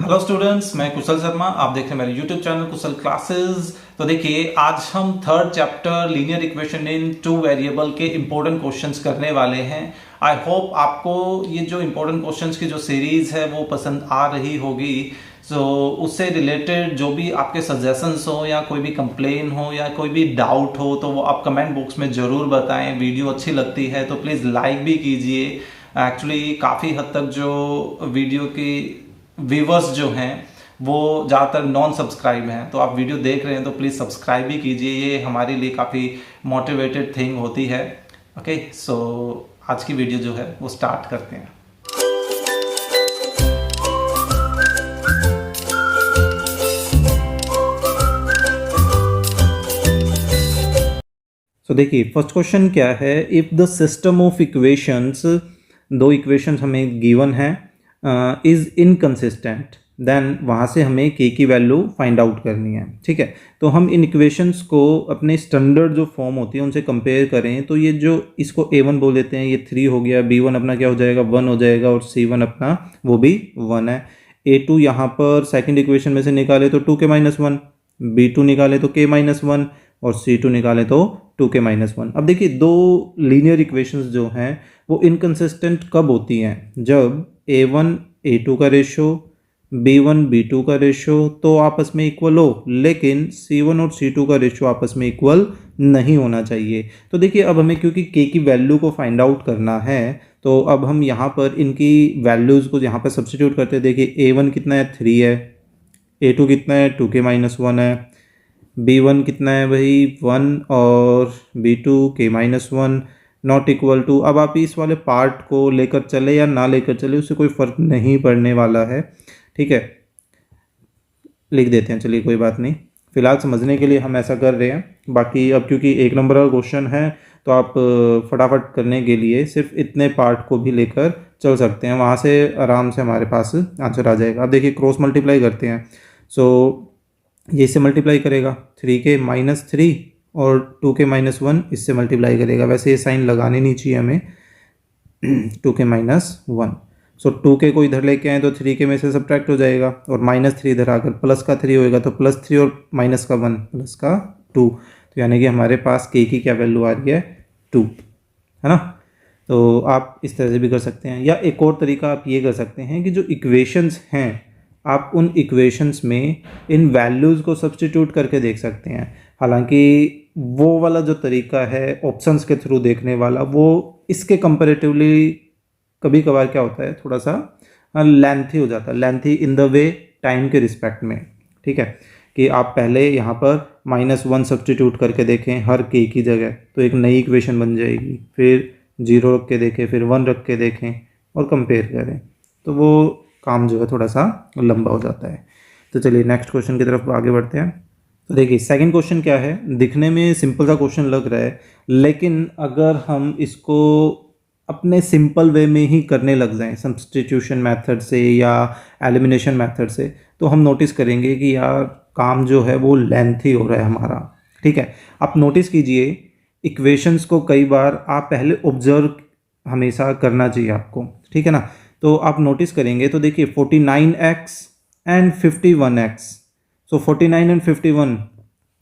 Hello students, मैं कुशल शर्मा। आप देख रहे हैं मेरे यूट्यूब चैनल कुशल क्लासेस। तो देखिए, आज हम third chapter linear equation in two variable के इंपॉर्टेंट क्वेश्चंस करने वाले हैं। आई होप आपको ये जो इंपॉर्टेंट क्वेश्चंस की जो सीरीज है वो पसंद आ रही होगी। उससे रिलेटेड जो भी आपके सजेशंस हो या कोई भी कंप्लेन हो या कोई भी डाउट हो तो वो आप कमेंट बॉक्स में ज़रूर बताएं। वीडियो अच्छी लगती है तो प्लीज़ लाइक भी कीजिए। एक्चुअली काफ़ी हद तक जो वीडियो की व्यूवर्स जो हैं वो ज़्यादातर नॉन सब्सक्राइब हैं, तो आप वीडियो देख रहे हैं तो प्लीज़ सब्सक्राइब भी कीजिए। ये हमारे लिए काफ़ी मोटिवेटेड थिंग होती है। ओके, सो आज की वीडियो जो है वो स्टार्ट करते हैं। तो देखिए, फर्स्ट क्वेश्चन क्या है। If the system of equations, दो इक्वेशंस हमें गिवन है, इज इनकंसिस्टेंट, देन वहाँ से हमें के की वैल्यू फाइंड आउट करनी है। ठीक है, तो हम इन इक्वेशंस को अपने स्टैंडर्ड जो फॉर्म होती है उनसे कंपेयर करें तो ये जो इसको a1 बोल देते हैं, ये 3 हो गया, b1 अपना क्या हो जाएगा 1 हो जाएगा और c1 अपना वो भी 1 है। a2 यहाँ पर सेकंड इक्वेशन में से निकाले तो 2k-1, b2 निकाले तो k-1 और c2 निकाले तो 2k-1। अब देखिए, दो लीनियर इक्वेशंस जो हैं वो इनकंसिस्टेंट कब होती हैं? जब a1 a2 का रेशो, b1 b2 का रेशो तो आपस में इक्वल हो, लेकिन c1 और c2 का रेशो आपस में इक्वल नहीं होना चाहिए। तो देखिए, अब हमें क्योंकि k की वैल्यू को फाइंड आउट करना है तो अब हम यहाँ पर इनकी वैल्यूज़ को यहाँ पर सब्स्टिट्यूट करते हैं। देखिए, a1 कितना है 3 है, a2 कितना है 2k-1 है, b1 कितना है भाई 1 और b2 k-1 not equal to. अब आप इस वाले पार्ट को लेकर चले या ना लेकर चले उससे कोई फ़र्क नहीं पड़ने वाला है। ठीक है, लिख देते हैं, चलिए कोई बात नहीं, फिलहाल समझने के लिए हम ऐसा कर रहे हैं। बाकी अब क्योंकि एक नंबर का क्वेश्चन है तो आप फटाफट करने के लिए सिर्फ इतने पार्ट को भी लेकर चल सकते हैं, वहाँ से आराम से हमारे पास आंसर आ जाएगा। अब देखिए, क्रॉस मल्टीप्लाई करते हैं। सो ये इससे मल्टीप्लाई करेगा 3k-3 और 2k-1 इससे मल्टीप्लाई करेगा। वैसे ये साइन लगाने नहीं चाहिए हमें 2k-1। सो 2k को इधर लेके आए तो 3k में से सब्ट्रैक्ट हो जाएगा और -3 इधर आकर प्लस का 3 होएगा तो +3 और माइनस का 1 प्लस का 2, तो यानी कि हमारे पास k की क्या वैल्यू आ रही है 2, है ना। तो आप इस तरह से भी कर सकते हैं, या एक और तरीका आप ये कर सकते हैं कि जो इक्वेशंस हैं आप उन इक्वेशंस में इन वैल्यूज़ को सब्स्टिट्यूट करके देख सकते हैं। हालांकि वो वाला जो तरीका है ऑप्शंस के थ्रू देखने वाला, वो इसके कंपैरेटिवली कभी कभार क्या होता है थोड़ा सा लेंथी हो जाता है, lengthy in the way time के रिस्पेक्ट में। ठीक है, कि आप पहले यहाँ पर -1 सब्स्टिट्यूट करके देखें हर k की जगह तो एक नई इक्वेशन बन जाएगी, फिर 0 रख के देखें, फिर 1 रख के देखें और कंपेयर करें, तो वो काम जो है थोड़ा सा लंबा हो जाता है। तो चलिए नेक्स्ट क्वेश्चन की तरफ आगे बढ़ते हैं। तो देखिए, सेकंड क्वेश्चन क्या है। दिखने में सिंपल सा क्वेश्चन लग रहा है, लेकिन अगर हम इसको अपने सिंपल वे में ही करने लग जाएं, सब्स्टिट्यूशन मेथड से या एलिमिनेशन मेथड से, तो हम नोटिस करेंगे कि यार काम जो है वो लेंथी हो रहा है हमारा। ठीक है, आप नोटिस कीजिए, इक्वेशंस को कई बार आप पहले ऑब्जर्व हमेशा करना चाहिए आपको। ठीक है ना, तो आप नोटिस करेंगे तो देखिए 49x and 51x, so 49 and 51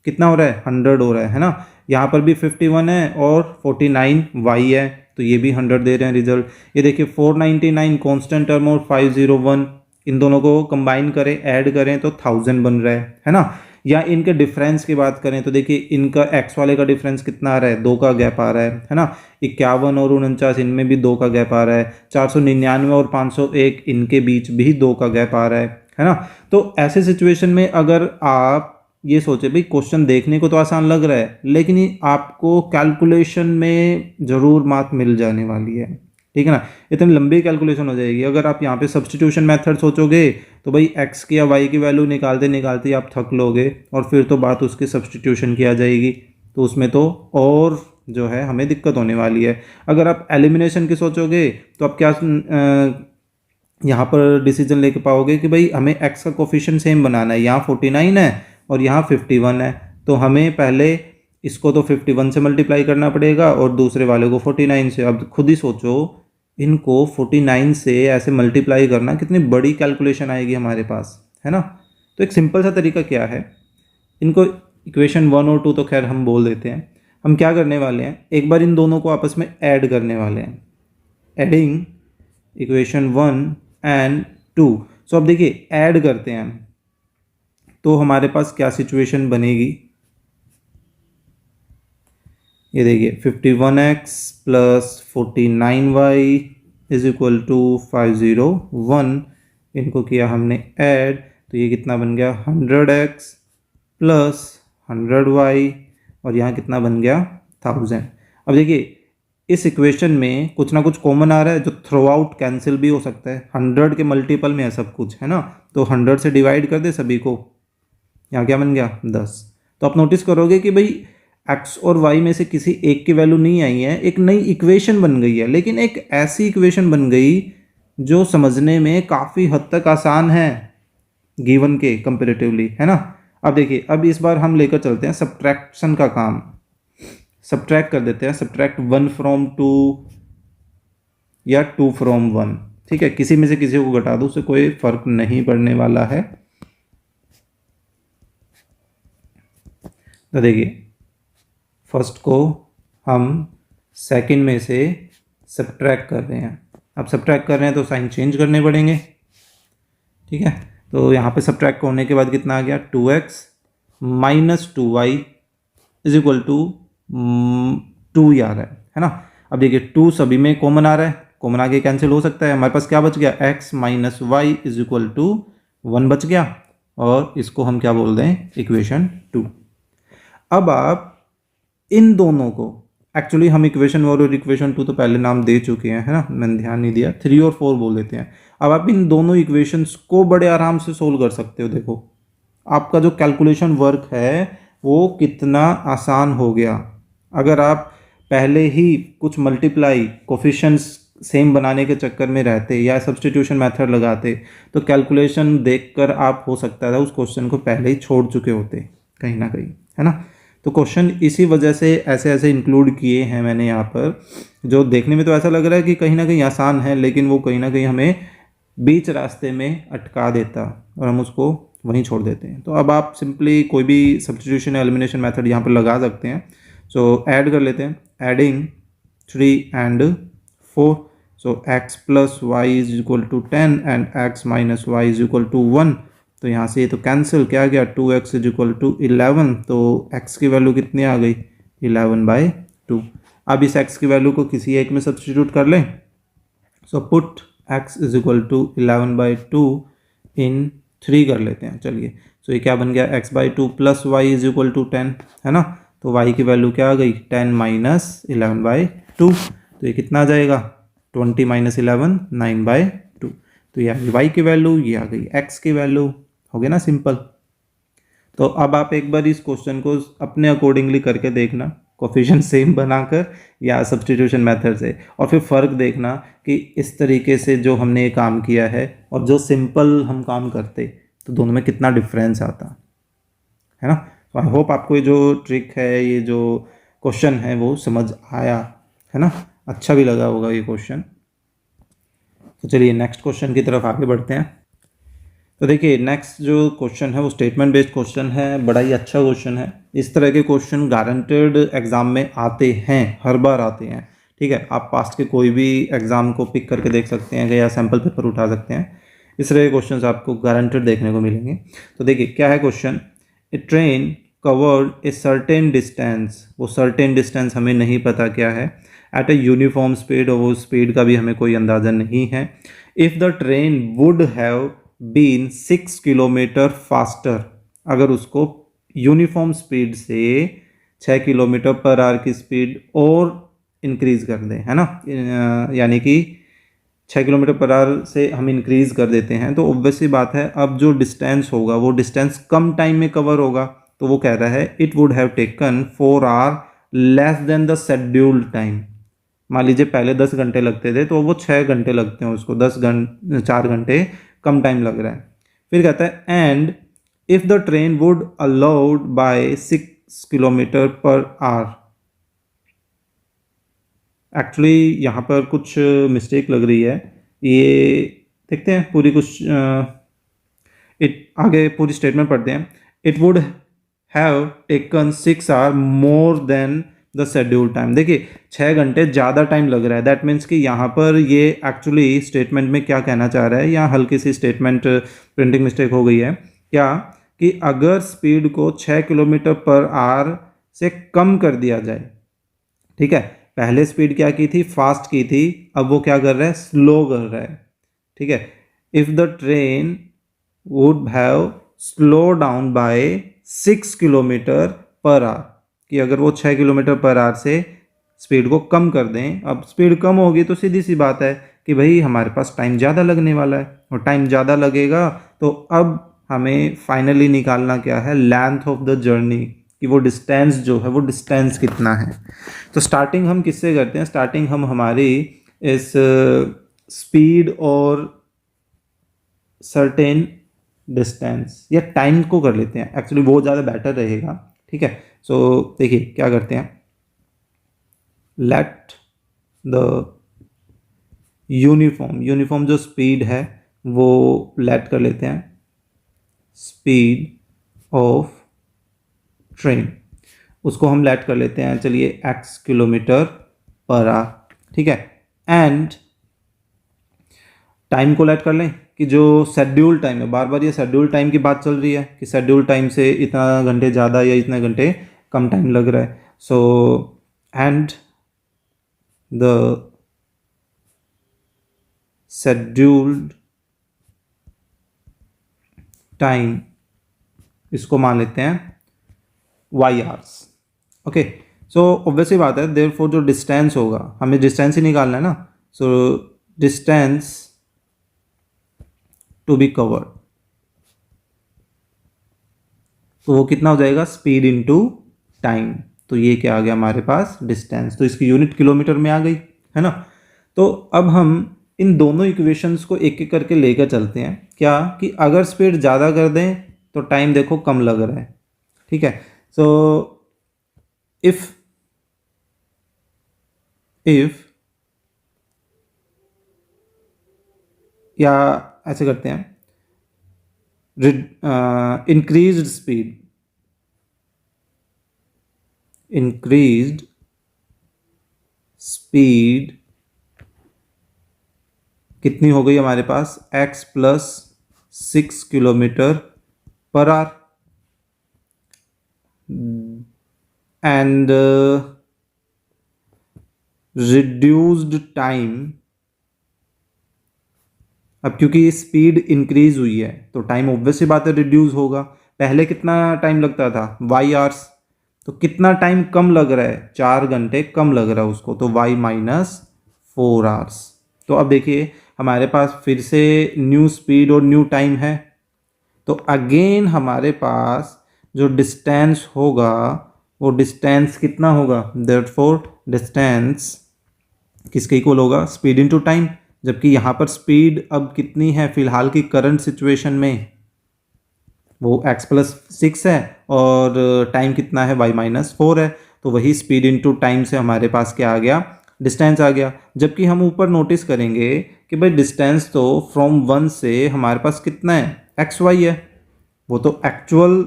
कितना हो रहा है 100 हो रहा है ना। यहाँ पर भी 51 है और 49y है तो ये भी 100 दे रहे हैं रिजल्ट। ये देखिए 499 कांस्टेंट टर्म और 501, इन दोनों को कंबाइन करें, ऐड करें तो 1000 बन रहा है ना। या इनके डिफरेंस की बात करें तो देखिए इनका x वाले का डिफरेंस कितना आ रहा है 2 का गैप आ रहा है ना। 51 और 49 इनमें भी 2 का गैप आ रहा है। 499 और 501 इनके बीच भी 2 का गैप आ रहा है ना। तो ऐसे सिचुएशन में अगर आप ये सोचे भाई क्वेश्चन देखने को तो आसान लग रहा है, लेकिन आपको कैलकुलेशन में ज़रूर मार्क मिल जाने वाली है। ठीक है ना, इतनी लंबी कैलकुलेशन हो जाएगी। अगर आप यहाँ पे सब्स्टिट्यूशन मेथड सोचोगे तो भाई x की या y की वैल्यू निकालते निकालते आप थक लोगे और फिर तो बात उसकी सब्स्टिट्यूशन की आ जाएगी, तो उसमें तो और जो है हमें दिक्कत होने वाली है। अगर आप एलिमिनेशन की सोचोगे तो आप क्या यहाँ पर डिसीजन लेके पाओगे कि भाई हमें x का कोफिशिएंट सेम बनाना है। यहाँ 49 है और यहाँ 51 है, तो हमें पहले इसको तो 51 से मल्टीप्लाई करना पड़ेगा और दूसरे वाले को 49 से। अब खुद ही सोचो इनको 49 से ऐसे मल्टीप्लाई करना, कितनी बड़ी कैलकुलेशन आएगी हमारे पास, है ना। तो एक सिंपल सा तरीका क्या है, इनको इक्वेशन 1 और 2 तो खैर हम बोल देते हैं। हम क्या करने वाले हैं, एक बार इन दोनों को आपस में ऐड करने वाले हैं, एडिंग इक्वेशन 1 एंड 2। सो अब देखिए ऐड करते हैं हम, तो हमारे पास क्या सिचुएशन बनेगी, ये देखिए 51x plus 49y is equal to 501। इनको किया हमने ऐड, तो ये कितना बन गया 100x प्लस 100y, और यहाँ कितना बन गया 1000। अब देखिए इस इक्वेशन में कुछ ना कुछ कॉमन आ रहा है जो थ्रू आउट कैंसिल भी हो सकता है, 100 के मल्टीपल में है सब कुछ, है ना। तो 100 से डिवाइड कर दे सभी को, यहाँ क्या बन गया 10। तो आप नोटिस करोगे कि भाई x और y में से किसी एक की वैल्यू नहीं आई है, एक नई इक्वेशन बन गई है, लेकिन एक ऐसी इक्वेशन बन गई जो समझने में काफ़ी हद तक आसान है गिवन के कंपेरेटिवली, है ना। अब देखिए अब इस बार हम लेकर चलते हैं सब्ट्रैक्शन का काम, सब्ट्रैक्ट कर देते हैं, सब्ट्रैक्ट 1 फ्रॉम 2 या 2 फ्रॉम 1, ठीक है, किसी में से किसी को घटा दो, उससे कोई फर्क नहीं पड़ने वाला है। तो देखिए फर्स्ट को हम सेकंड में से सब्ट्रैक्ट कर रहे हैं, अब सब्ट्रैक्ट कर रहे हैं तो साइन चेंज करने पड़ेंगे, ठीक है। तो यहाँ पे सब्ट्रैक्ट होने के बाद कितना आ गया 2x minus 2y is equal to 2 ही आ रहा है ना। अब देखिए 2 सभी में कॉमन आ रहा है, कॉमन आगे कैंसिल हो सकता है, हमारे पास क्या बच गया x minus y is equal to 1 बच गया, और इसको हम क्या बोल रहे हैं इक्वेशन 2। अब आप इन दोनों को, एक्चुअली हम इक्वेशन 1 और इक्वेशन 2 तो पहले नाम दे चुके हैं, है ना, मैंने ध्यान नहीं दिया, 3 और 4 बोल देते हैं। अब आप इन दोनों इक्वेशंस को बड़े आराम से सोल्व कर सकते हो। देखो आपका जो कैलकुलेशन वर्क है वो कितना आसान हो गया। अगर आप पहले ही कुछ मल्टीप्लाई कोफिशिएंट्स सेम बनाने के चक्कर में रहते या सब्स्टिट्यूशन मेथड लगाते तो कैलकुलेशन देखकर आप हो सकता था उस क्वेश्चन को पहले ही छोड़ चुके होते कहीं ना कहीं, है ना। तो क्वेश्चन इसी वजह से ऐसे ऐसे इंक्लूड किए हैं मैंने यहाँ पर, जो देखने में तो ऐसा लग रहा है कि कहीं ना कहीं आसान है, लेकिन वो कहीं ना कहीं हमें बीच रास्ते में अटका देता और हम उसको वहीं छोड़ देते हैं। तो अब आप सिंपली कोई भी सब्स्टिट्यूशन या एलिमिनेशन मेथड यहाँ पर लगा सकते हैं। सो ऐड कर लेते हैं, adding 3 and 4, so x plus y is equal to 10 and x minus y is equal to 1। तो यहाँ से ये तो कैंसिल, क्या गया 2x इज इक्वल टू 11, तो x की वैल्यू कितनी आ गई 11/2। अब इस x की वैल्यू को किसी एक में सब्स्टिट्यूट कर लें, so put x is equal to 11/2 in 3 कर लेते हैं, चलिए। सो ये क्या बन गया x/2 plus y is equal to 10, है ना। तो y की वैल्यू क्या आ गई 10 माइनस 11/2, तो ये कितना आ जाएगा 20 माइनस 11 9/2। तो ये आ गई y की वैल्यू, ये आ गई x की वैल्यू, हो गया ना सिंपल। तो अब आप एक बार इस क्वेश्चन को अपने अकॉर्डिंगली करके देखना, कोफिशिएंट सेम बनाकर या सब्स्टिट्यूशन मेथड से, और फिर फ़र्क देखना कि इस तरीके से जो हमने ये काम किया है और जो सिंपल हम काम करते तो दोनों में कितना डिफरेंस आता, है ना। तो आई होप आपको ये जो ट्रिक है, ये जो क्वेश्चन है वो समझ आया, है ना, अच्छा भी लगा होगा ये क्वेश्चन। तो चलिए नेक्स्ट क्वेश्चन की तरफ आगे बढ़ते हैं। तो देखिए नेक्स्ट जो क्वेश्चन है वो स्टेटमेंट बेस्ड क्वेश्चन है, बड़ा ही अच्छा क्वेश्चन है। इस तरह के क्वेश्चन गारंटेड एग्जाम में आते हैं, हर बार आते हैं, ठीक है। आप पास्ट के कोई भी एग्जाम को पिक करके देख सकते हैं या सैम्पल पेपर उठा सकते हैं, इस तरह के क्वेश्चन आपको गारंटेड देखने को मिलेंगे। तो देखिए क्या है question, A train covered a certain distance, वो सर्टेन डिस्टेंस हमें नहीं पता क्या है, एट ए यूनिफॉर्म स्पीड, और वो स्पीड का भी हमें कोई अंदाज़ा नहीं है। If the train would have been 6 kilometre faster, अगर उसको यूनिफॉर्म स्पीड से 6 किलोमीटर पर आवर की स्पीड और इंक्रीज कर दें, है ना, यानी कि 6 किलोमीटर पर आवर से हम इंक्रीज कर देते हैं, तो ऑब्वियसली बात है अब जो डिस्टेंस होगा वो डिस्टेंस कम टाइम में कवर होगा। तो वो कह रहा है it would have taken 4 our less than the scheduled time. मान लीजिए पहले 10 घंटे लगते थे तो वो 6 घंटे लगते हैं उसको, 4 घंटे कम टाइम लग रहा है। फिर कहता है and if the train would allowed by 6 kilometre per hour actually यहाँ पर कुछ मिस्टेक लग रही है, ये देखते हैं पूरी कुछ आगे पूरी स्टेटमेंट पढ़ते हैं। It would have taken 6 hour more than the schedule time. देखिए 6 घंटे ज़्यादा टाइम लग रहा है, दैट मीन्स कि यहाँ पर ये एक्चुअली स्टेटमेंट में क्या कहना चाह रहा है, यहाँ हल्की सी स्टेटमेंट प्रिंटिंग मिस्टेक हो गई है क्या, कि अगर स्पीड को 6 किलोमीटर पर आवर से कम कर दिया जाए, ठीक है, पहले स्पीड क्या की थी, फास्ट की थी, अब वो क्या कर रहा है, स्लो कर रहा है, ठीक है। If the train would have slow down by 6 kilometre per hour, कि अगर वो 6 किलोमीटर पर आवर से स्पीड को कम कर दें, अब स्पीड कम होगी तो सीधी सी बात है कि भाई हमारे पास टाइम ज़्यादा लगने वाला है, और टाइम ज़्यादा लगेगा तो अब हमें फाइनली निकालना क्या है, लेंथ ऑफ द जर्नी, कि वो डिस्टेंस जो है वो डिस्टेंस कितना है। तो स्टार्टिंग हम किससे करते हैं, स्टार्टिंग हम हमारी इस स्पीड और सर्टेन डिस्टेंस या टाइम को कर लेते हैं, एक्चुअली वो ज़्यादा बेटर रहेगा, ठीक है। सो देखिए क्या करते हैं, लेट द यूनिफॉर्म जो स्पीड है वो लेट कर लेते हैं स्पीड ऑफ ट्रेन, उसको हम लेट कर लेते हैं, चलिए x किलोमीटर पर आवर, ठीक है। एंड टाइम को लेट कर लें कि जो शेड्यूल टाइम है, बार बार ये शेड्यूल टाइम की बात चल रही है कि शेड्यूल टाइम से इतना घंटे ज़्यादा या इतने घंटे कम टाइम लग रहा है। So and the scheduled time, इसको मान लेते हैं y hours, okay. So obviously बात है, देयरफॉर जो डिस्टेंस होगा, हमें डिस्टेंस ही निकालना है ना, so distance to be covered, तो वो कितना हो जाएगा, स्पीड इनटू टाइम, तो ये क्या आ गया हमारे पास, डिस्टेंस, तो इसकी यूनिट किलोमीटर में आ गई, है ना। तो अब हम इन दोनों इक्वेशंस को एक एक करके लेकर चलते हैं, क्या कि अगर स्पीड ज़्यादा कर दें तो टाइम देखो कम लग रहा है, ठीक है। सो इफ या ऐसे करते हैं, इंक्रीज्ड स्पीड कितनी हो गई हमारे पास, x plus 6 kilometre per hour, and reduced time, अब क्योंकि स्पीड इंक्रीज हुई है तो टाइम ऑब्वियसली बात है रिड्यूस होगा, पहले कितना टाइम लगता था, y आवर्स, तो कितना टाइम कम लग रहा है, 4 घंटे कम लग रहा है उसको, तो y माइनस 4 आवर्स। तो अब देखिए हमारे पास फिर से न्यू स्पीड और न्यू टाइम है, तो अगेन हमारे पास जो डिस्टेंस होगा वो डिस्टेंस कितना होगा, देयरफॉर डिस्टेंस किसके इक्वल होगा, स्पीड इनटू टाइम, जबकि यहाँ पर स्पीड अब कितनी है फिलहाल की करंट सिचुएशन में, वो x प्लस 6 है और टाइम कितना है, y माइनस 4 है, तो वही स्पीड इनटू टाइम से हमारे पास क्या आ गया, डिस्टेंस आ गया। जबकि हम ऊपर नोटिस करेंगे कि भाई डिस्टेंस तो फ्रॉम 1 से हमारे पास कितना है, xy है, वो तो एक्चुअल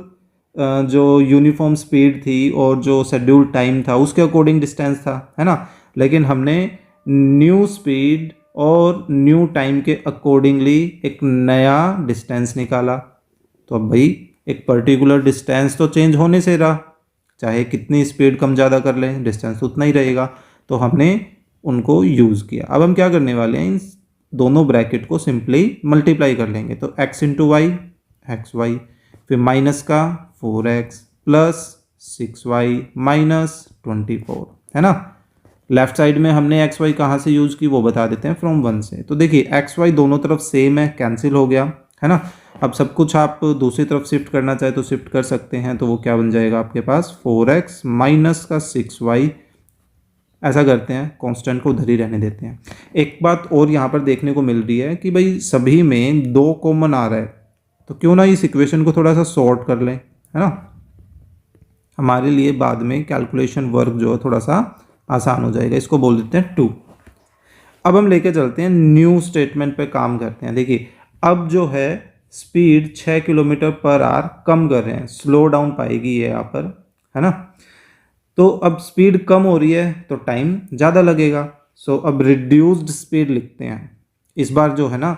जो यूनिफॉर्म स्पीड थी और जो शेड्यूल टाइम था उसके अकॉर्डिंग डिस्टेंस था, है ना, लेकिन हमने न्यू स्पीड और न्यू टाइम के अकॉर्डिंगली एक नया डिस्टेंस निकाला, तो अब भाई एक पर्टिकुलर डिस्टेंस तो चेंज होने से रहा, चाहे कितनी स्पीड कम ज़्यादा कर लें डिस्टेंस उतना ही रहेगा, तो हमने उनको यूज़ किया। अब हम क्या करने वाले हैं, इन दोनों ब्रैकेट को सिंपली मल्टीप्लाई कर लेंगे, तो x इंटू वाई XY, फिर माइनस का 4x प्लस 6y माइनस 24, है ना। लेफ्ट साइड में हमने XY कहाँ से यूज़ की वो बता देते हैं, फ्रॉम 1 से, तो देखिए XY दोनों तरफ सेम है, कैंसिल हो गया, है ना। अब सब कुछ आप दूसरी तरफ शिफ्ट करना चाहे तो शिफ्ट कर सकते हैं, तो वो क्या बन जाएगा आपके पास, 4x माइनस का 6y, ऐसा करते हैं कांस्टेंट को उधर ही रहने देते हैं। एक बात और यहाँ पर देखने को मिल रही है कि भाई सभी में 2 कॉमन आ रहा है, तो क्यों ना इस इक्वेशन को थोड़ा सा सॉर्ट कर लें, है ना, हमारे लिए बाद में कैलकुलेशन वर्क जो है थोड़ा सा आसान हो जाएगा, इसको बोल देते हैं 2। अब हम लेके चलते हैं न्यू स्टेटमेंट पे काम करते हैं। देखिए अब जो है स्पीड 6 किलोमीटर पर आवर कम कर रहे हैं, स्लो डाउन पाएगी ये यहाँ पर, है ना। तो अब स्पीड कम हो रही है तो टाइम ज़्यादा लगेगा। सो अब रिड्यूस्ड स्पीड लिखते हैं। इस बार जो है ना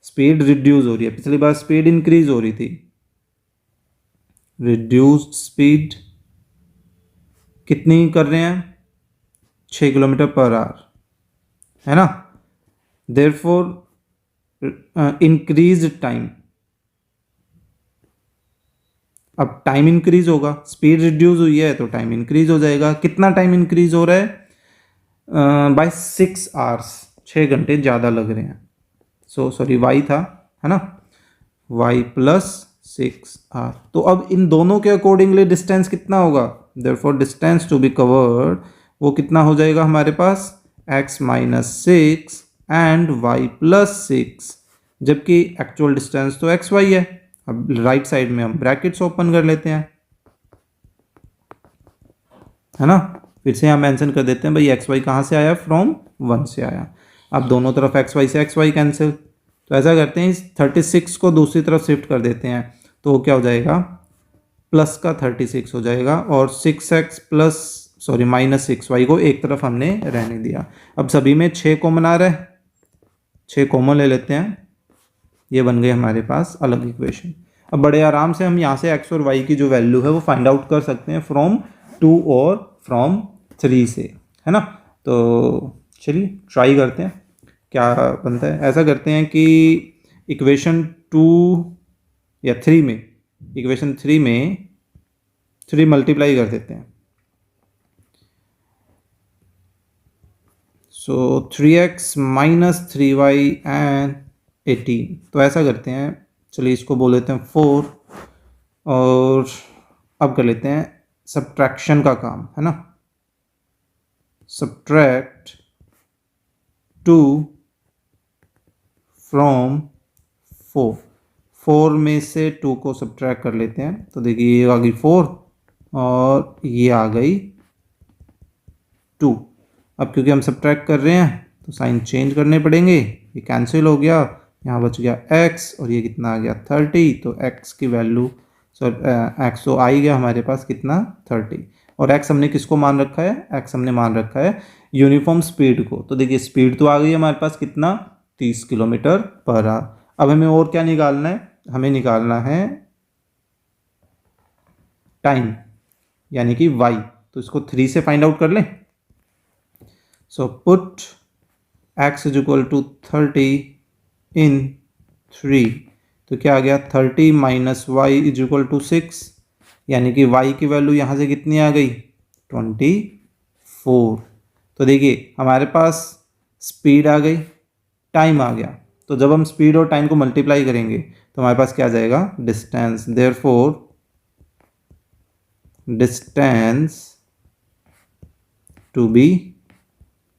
स्पीड रिड्यूस हो रही है, पिछली बार स्पीड इंक्रीज हो रही थी। रिड्यूस्ड स्पीड कितनी कर रहे हैं, 6 किलोमीटर पर आवर, है ना। देयरफॉर इंक्रीज टाइम, अब टाइम इंक्रीज होगा, स्पीड रिड्यूस हुई है तो टाइम इंक्रीज हो जाएगा। कितना टाइम इंक्रीज हो रहा है, बाय 6 आवर्स, 6 घंटे ज़्यादा लग रहे हैं। सो सॉरी वाई था, है ना, वाई प्लस 6 आर। तो अब इन दोनों के अकॉर्डिंगली डिस्टेंस कितना होगा, therefore distance to be covered वो कितना हो जाएगा हमारे पास, x minus 6 and y plus 6, जबकि एक्चुअल डिस्टेंस तो एक्स वाई है। अब राइट साइड में हम ब्रैकेट्स ओपन कर लेते हैं, है ना। फिर से यहाँ मेंशन कर देते हैं भाई एक्स वाई कहाँ से आया, फ्रॉम 1 से आया। अब दोनों तरफ एक्स वाई से एक्स वाई कैंसिल, तो ऐसा करते हैं इस 36 को दूसरी तरफ शिफ्ट कर देते हैं, तो क्या हो जाएगा, प्लस का 36 हो जाएगा, और 6x plus sorry minus 6y को एक तरफ हमने रहने दिया। अब सभी में 6 कॉमन आ रहा है, 6 कॉमन ले लेते हैं, ये बन गए हमारे पास अलग इक्वेशन। अब बड़े आराम से हम यहाँ से x और y की जो वैल्यू है वो फाइंड आउट कर सकते हैं फ्रॉम 2 और फ्रॉम 3 से, है ना। तो चलिए ट्राई करते हैं क्या बनता है। ऐसा करते हैं कि इक्वेशन 2 या 3 में, इक्वेशन 3 में 3 मल्टीप्लाई कर देते हैं। सो 3x माइनस 3y एंड 18। तो ऐसा करते हैं, चलिए इसको बोल देते हैं 4, और अब कर लेते हैं सब्ट्रैक्शन का काम, है ना। सब्ट्रैक्ट 2 फ्रॉम 4, 4 में से 2 को सब्ट्रैक्ट कर लेते हैं। तो देखिए ये आ गई 4 और ये आ गई 2। अब क्योंकि हम सब्ट्रैक्ट कर रहे हैं तो साइन चेंज करने पड़ेंगे, ये कैंसिल हो गया, यहाँ बच गया x और ये कितना आ गया 30। तो x की वैल्यू x तो आ ही गया हमारे पास कितना 30, और x हमने किसको मान रखा है, x हमने मान रखा है यूनिफॉर्म स्पीड को। तो देखिए स्पीड तो आ गई हमारे पास कितना 30 किलोमीटर पर आवर। अब हमें और क्या निकालना है, हमें निकालना है टाइम यानी कि y। तो इसको 3 से फाइंड आउट कर लें। So put x is equal to 30 in 3, तो क्या आ गया 30 minus y is equal to 6, यानी कि y की वैल्यू यहाँ से कितनी आ गई 24। तो देखिए हमारे पास स्पीड आ गई, टाइम आ गया, तो जब हम स्पीड और टाइम को मल्टीप्लाई करेंगे तो हमारे पास क्या आ जाएगा distance. Therefore distance to be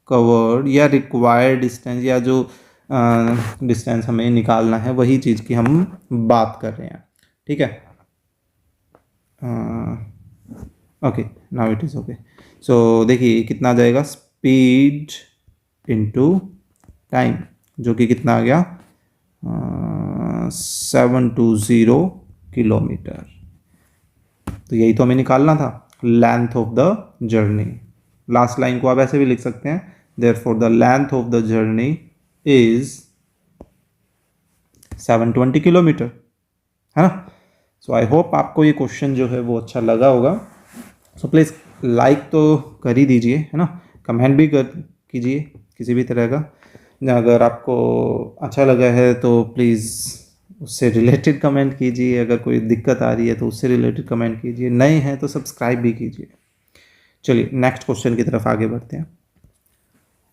covered या रिक्वायर्ड डिस्टेंस, या जो डिस्टेंस हमें निकालना है वही चीज़ की हम बात कर रहे हैं, ठीक है। Okay now it is okay. So देखिए कितना आ जाएगा स्पीड इनटू टाइम, जो कि कितना आ गया 720 किलोमीटर। तो यही तो हमें निकालना था, length of the journey. Last line को आप ऐसे भी लिख सकते हैं, therefore the length of the journey is 720 kilometre, है ना। सो आई होप आपको ये क्वेश्चन जो है वो अच्छा लगा होगा। सो प्लीज़ लाइक तो कर ही दीजिए, है ना, कमेंट भी कर कीजिए किसी भी तरह का। अगर आपको अच्छा लगा है तो प्लीज़ उससे रिलेटेड कमेंट कीजिए, अगर कोई दिक्कत आ रही है तो उससे रिलेटेड कमेंट कीजिए, नए हैं तो सब्सक्राइब भी कीजिए। चलिए नेक्स्ट क्वेश्चन की तरफ आगे बढ़ते हैं।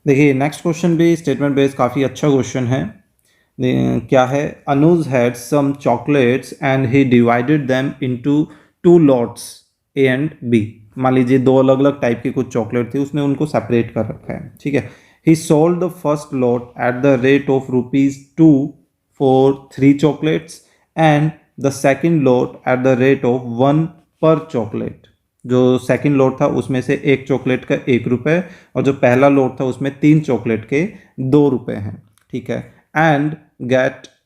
देखिए नेक्स्ट क्वेश्चन भी स्टेटमेंट बेस्ड काफ़ी अच्छा क्वेश्चन है। क्या है, Anuj had some chocolates and he divided them into 2 lots A and B. मान लीजिए 2 अलग अलग टाइप की कुछ चॉकलेट थी, उसने उनको सेपरेट कर रखा है, ठीक है। ही sold the first lot at the rate of ₹2 for 3 chocolates and the second lot at the rate of 1 per chocolate. जो सेकंड लॉट था उसमें से एक चॉकलेट का 1 रुपये और जो पहला लॉट था उसमें 3 चॉकलेट के 2 रुपये हैं, ठीक है। And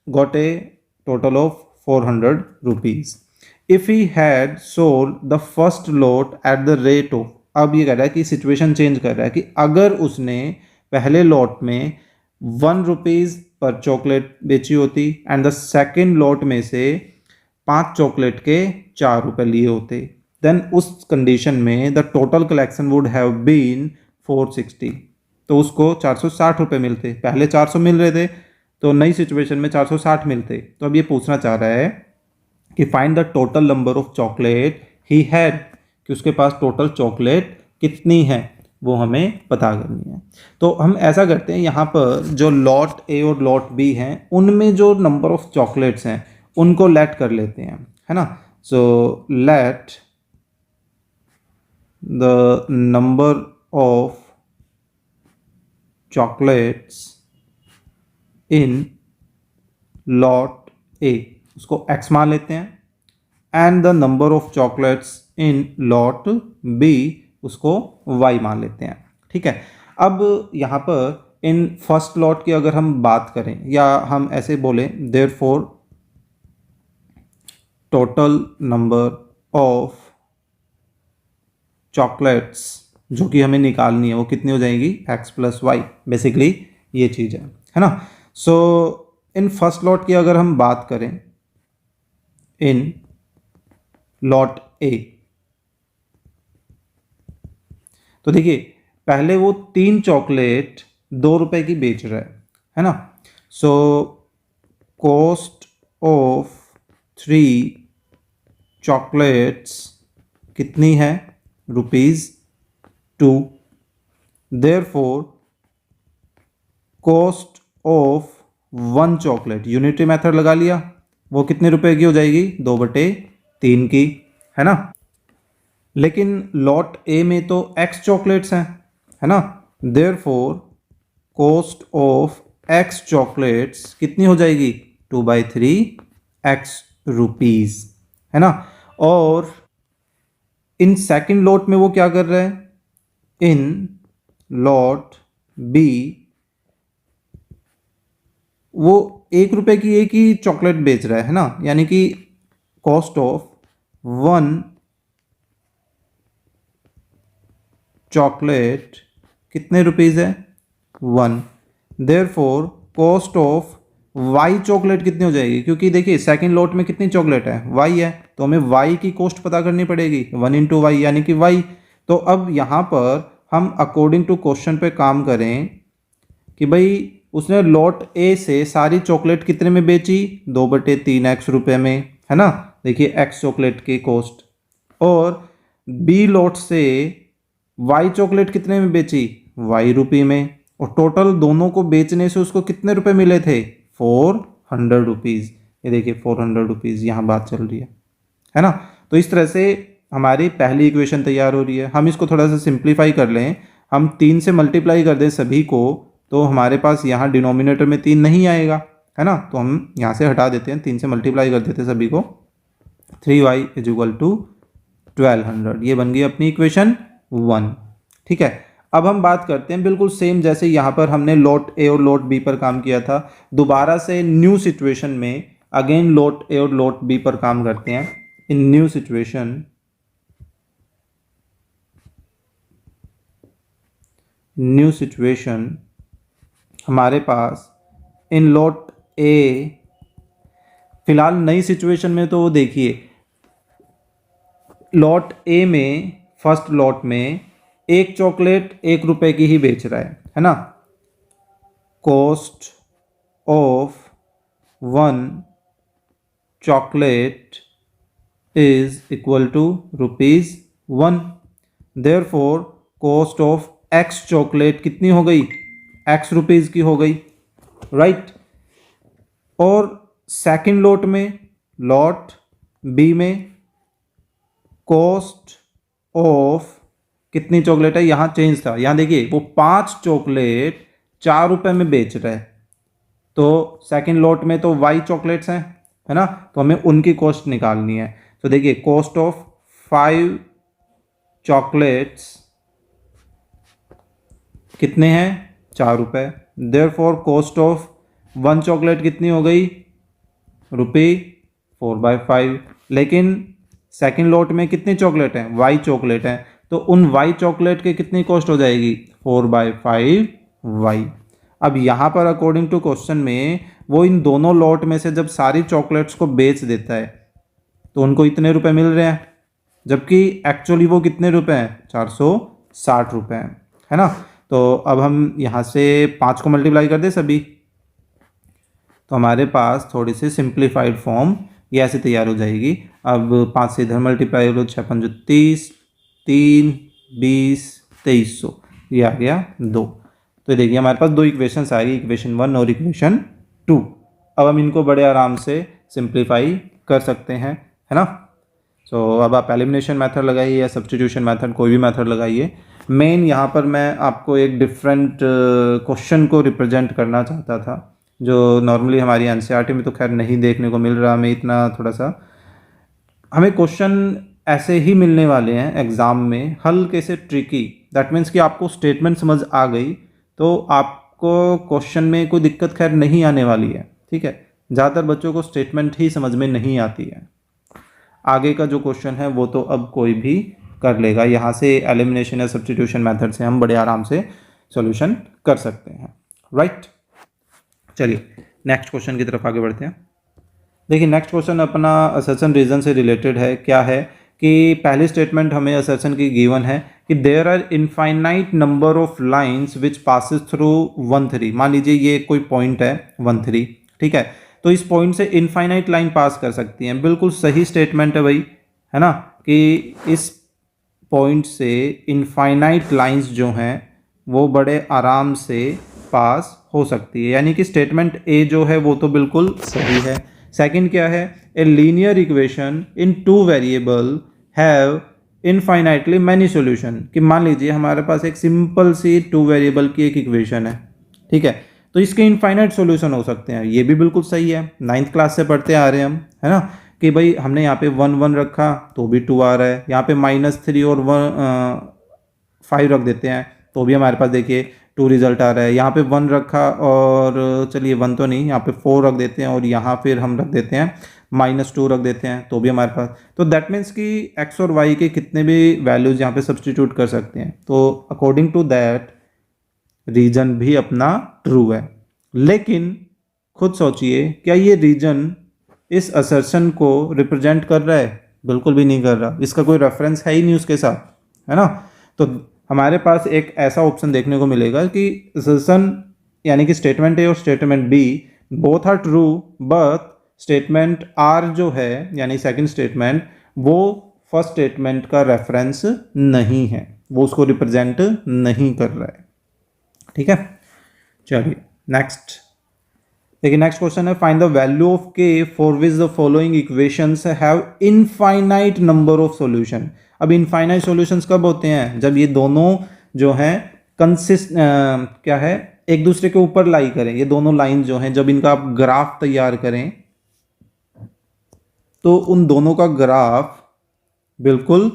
got a total of 400 rupees. If he had sold the first lot at the rate of, अब ये कह रहा है कि सिचुएशन चेंज कर रहा है कि अगर उसने पहले लॉट में 1 रुपीज़ पर चॉकलेट बेची होती एंड द सेकेंड लॉट में से 5 चॉकलेट के 4 रुपये लिए होते, देन उस कंडीशन में the total collection would have been 460, तो उसको 460 रुपये मिलते। पहले 400 मिल रहे थे तो नई सिचुएशन में 460 मिलते। तो अब ये पूछना चाह रहा है कि find the total number of chocolate he had, कि उसके पास टोटल चॉकलेट कितनी है वो हमें पता करनी है। तो हम ऐसा करते हैं, यहाँ पर जो लॉट ए और लॉट बी हैं उनमें जो नंबर ऑफ चॉकलेट्स हैं उनको लेट कर लेते हैं, है ना। So let the number of chocolates in lot A, उसको x मान लेते हैं, and the number of chocolates in lot B, उसको y मान लेते हैं, ठीक है। अब यहाँ पर इन फर्स्ट लॉट की अगर हम बात करें या हम ऐसे बोलें, therefore total number of chocolates जो कि हमें निकालनी है वो कितनी हो जाएगी, x + y, बेसिकली ये चीज़ है ना। सो इन फर्स्ट लॉट की अगर हम बात करें, इन लॉट ए, तो देखिए पहले वो 3 चॉकलेट 2 रुपए की बेच रहा है ना। सो कॉस्ट ऑफ 3 चॉकलेट्स कितनी है, ₹2। Therefore cost of 1 chocolate, unitary method लगा लिया, वो कितने रुपए की हो जाएगी, 2/3 की, है ना। लेकिन लॉट ए में तो x चॉकलेट्स हैं, है ना। Therefore cost of x chocolates कितनी हो जाएगी, 2/3 रुपीज़, है ना। और इन सेकंड लॉट में वो क्या कर रहा है, इन लॉट बी वो 1 रुपये की एक ही चॉकलेट बेच रहा है ना, यानी कि कॉस्ट ऑफ 1 चॉकलेट कितने रुपीज़ है, 1। Therefore cost of y chocolate कितनी हो जाएगी, क्योंकि देखिए सेकंड लॉट में कितनी चॉकलेट है, वाई है, तो हमें वाई की कॉस्ट पता करनी पड़ेगी, 1 × वाई यानी कि वाई। तो अब यहाँ पर हम अकॉर्डिंग टू क्वेश्चन पे काम करें कि भाई उसने लॉट ए से सारी चॉकलेट कितने में बेची, 2/3 रुपये में, है ना। देखिए x चॉकलेट की कॉस्ट, और बी लॉट से y चॉकलेट कितने में बेची, y रुपये में, और टोटल दोनों को बेचने से उसको कितने रुपए मिले थे, 400 रुपीज़। ये देखिए 400 रुपीज़ यहाँ बात चल रही है ना। तो इस तरह से हमारी पहली इक्वेशन तैयार हो रही है। हम इसको थोड़ा सा सिंप्लीफाई कर लें, हम 3 से मल्टीप्लाई कर दें सभी को, तो हमारे पास यहाँ डिनोमिनेटर में 3 नहीं आएगा, है ना। तो हम यहाँ से हटा देते हैं, 3 से मल्टीप्लाई कर देते हैं सभी को, 3y = 1200। ये बन गई अपनी इक्वेशन 1, ठीक है। अब हम बात करते हैं बिल्कुल सेम जैसे यहाँ पर हमने लॉट ए और लॉट बी पर काम किया था, दोबारा से न्यू सिचुएशन में अगेन लॉट ए और लॉट बी पर काम करते हैं। इन न्यू सिचुएशन हमारे पास इन लॉट ए, फिलहाल नई सिचुएशन में तो देखिए लॉट ए में फर्स्ट लॉट में एक चॉकलेट 1 रुपये की ही बेच रहा है ना। Cost of 1 chocolate is equal to ₹1। Therefore cost of x chocolate कितनी हो गई, x रुपीज़ की हो गई, राइट। और सेकंड लॉट में, लॉट बी में कॉस्ट ऑफ कितनी चॉकलेट है, यहाँ चेंज था, यहाँ देखिए वो 5 चॉकलेट 4 रुपये में बेच रहा है, तो सेकंड लॉट में तो y चॉकलेट्स हैं, है ना, तो हमें उनकी कॉस्ट निकालनी है। तो देखिए कॉस्ट ऑफ 5 चॉकलेट्स कितने हैं, 4 रुपये। देयरफॉर कॉस्ट ऑफ 1 चॉकलेट कितनी हो गई, ₹4/5। लेकिन सेकंड लॉट में कितनी चॉकलेट हैं, वाई चॉकलेट हैं, तो उन वाई चॉकलेट के कितनी कॉस्ट हो जाएगी, 4/5 वाई। अब यहाँ पर अकॉर्डिंग टू क्वेश्चन में वो इन दोनों लॉट में से जब सारी चॉकलेट्स को बेच देता है तो उनको इतने रुपए मिल रहे हैं, जबकि एक्चुअली वो कितने रुपए हैं, 460 रुपये हैं, है ना। तो अब हम यहाँ से 5 को मल्टीप्लाई कर दें सभी, तो हमारे पास थोड़ी सी सिंप्लीफाइड फॉर्म ये ऐसे तैयार हो जाएगी। अब 5 से इधर मल्टीप्लाई हो, 6 5 30, 3 20 2300, ये आ गया 2। तो देखिए हमारे पास 2 इक्वेशंस आ गई, इक्वेशन 1 और इक्वेशन 2। अब हम इनको बड़े आराम से सिंप्लीफाई कर सकते हैं, है ना। सो अब आप एलिमिनेशन मेथड लगाइए या सब्स्टिट्यूशन मेथड, कोई भी मेथड लगाइए। मेन यहाँ पर मैं आपको एक डिफरेंट क्वेश्चन को रिप्रेजेंट करना चाहता था, जो नॉर्मली हमारी एनसीईआरटी में तो खैर नहीं देखने को मिल रहा। हमें इतना थोड़ा सा, हमें क्वेश्चन ऐसे ही मिलने वाले हैं एग्ज़ाम में, हल्के से ट्रिकी। दैट मीन्स कि आपको स्टेटमेंट समझ आ गई तो आपको क्वेश्चन में कोई दिक्कत खैर नहीं आने वाली है, ठीक है। ज़्यादातर बच्चों को स्टेटमेंट ही समझ में नहीं आती है, आगे का जो क्वेश्चन है वो तो अब कोई भी कर लेगा। यहाँ से एलिमिनेशन या सब्स्टिट्यूशन मेथड से हम बड़े आराम से सॉल्यूशन कर सकते हैं, राइट। चलिए नेक्स्ट क्वेश्चन की तरफ आगे बढ़ते हैं। देखिए नेक्स्ट क्वेश्चन अपना असर्शन रीजन से रिलेटेड है। क्या है कि पहली स्टेटमेंट हमें असर्शन की गिवन है कि there are infinite number of lines which passes through 1 3। मान लीजिए ये कोई पॉइंट है 1 3, ठीक है। तो इस पॉइंट से इनफाइनाइट लाइन पास कर सकती हैं, बिल्कुल सही स्टेटमेंट है भाई, है ना, कि इस पॉइंट से इनफाइनाइट लाइंस जो हैं वो बड़े आराम से पास हो सकती है, यानी कि स्टेटमेंट ए जो है वो तो बिल्कुल सही है। सेकंड क्या है, a linear equation in 2 variable have infinitely many solution. कि मान लीजिए हमारे पास एक सिंपल सी 2 वेरिएबल की एक इक्वेशन है, ठीक है, तो इसके इनफाइनाइट सॉल्यूशन हो सकते हैं, ये भी बिल्कुल सही है। 9th क्लास से पढ़ते आ रहे हैं हम, है ना, कि भाई हमने यहाँ पे 1 1 रखा तो भी 2 आ रहा है, यहाँ पे -3 और 5 रख देते हैं तो भी हमारे पास देखिए 2 रिजल्ट आ रहा है। यहाँ पे 1 रखा और चलिए 1 तो नहीं, यहाँ पे 4 रख देते हैं और यहाँ फिर हम रख देते हैं -2 रख देते हैं तो भी हमारे पास, तो दैट मीन्स कि x और y के कितने भी वैल्यूज यहाँ पे सब्स्टिट्यूट कर सकते हैं। तो अकॉर्डिंग टू दैट रीजन भी अपना ट्रू है। लेकिन खुद सोचिए, क्या ये रीजन इस असर्शन को रिप्रेजेंट कर रहा है? बिल्कुल भी नहीं कर रहा, इसका कोई रेफरेंस है ही नहीं उसके साथ, है ना। तो हमारे पास एक ऐसा ऑप्शन देखने को मिलेगा कि असर्शन यानी कि स्टेटमेंट ए और statement B both are true, but statement R जो है यानी सेकंड स्टेटमेंट वो फर्स्ट स्टेटमेंट का रेफरेंस नहीं है, वो उसको रिप्रेजेंट नहीं कर रहा है, ठीक है। चलिए नेक्स्ट देखिए, नेक्स्ट क्वेश्चन है फाइंड द वैल्यू ऑफ के for which the following equations have infinite number of solution. अब इनफाइनाइट सॉल्यूशंस कब होते हैं? जब ये दोनों जो हैं क्या है, एक दूसरे के ऊपर लाई करें, ये दोनों लाइन जो हैं जब इनका आप ग्राफ तैयार करें तो उन दोनों का ग्राफ बिल्कुल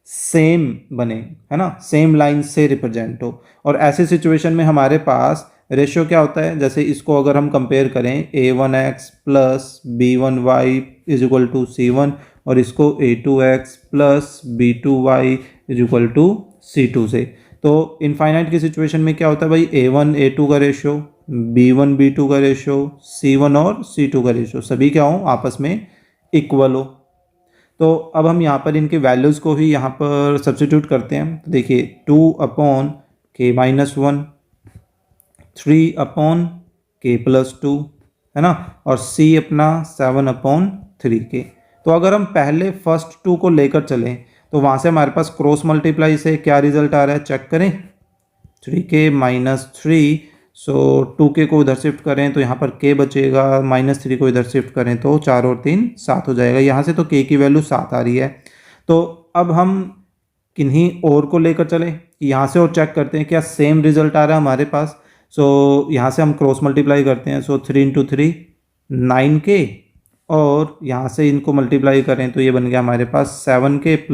सेम बने, है ना, सेम लाइन से रिप्रेजेंट हो। और ऐसे सिचुएशन में हमारे पास रेशियो क्या होता है, जैसे इसको अगर हम कंपेयर करें a1x plus b1y is equal to c1 और इसको a2x plus b2y is equal to c2 से, तो इनफाइनाइट की सिचुएशन में क्या होता है भाई, a1 a2 का रेशियो, b1 b2 का रेशियो, c1 और c2 का रेशियो सभी क्या हो, आपस में इक्वल हो। तो अब हम यहाँ पर इनके वैल्यूज़ को ही यहाँ पर सब्स्टिट्यूट करते हैं। तो देखिए 2/k-1, 3/k+2, है ना, और c अपना 7/3k। तो अगर हम पहले फर्स्ट 2 को लेकर चलें तो वहाँ से हमारे पास क्रॉस मल्टीप्लाई से क्या रिजल्ट आ रहा है चेक करें, 3k-3, सो 2k को उधर शिफ्ट करें तो यहाँ पर k बचेगा, -3 को इधर शिफ्ट करें तो 4 और 3 7 हो जाएगा। यहाँ से तो k की वैल्यू 7 आ रही है। तो अब हम किन्हीं और को लेकर चले, यहाँ से और चेक करते हैं क्या सेम रिजल्ट आ रहा है हमारे पास। सो यहाँ से हम क्रॉस मल्टीप्लाई करते हैं, सो 3 × 3 9k और यहाँ से इनको मल्टीप्लाई करें तो ये बन गया हमारे पास 7k +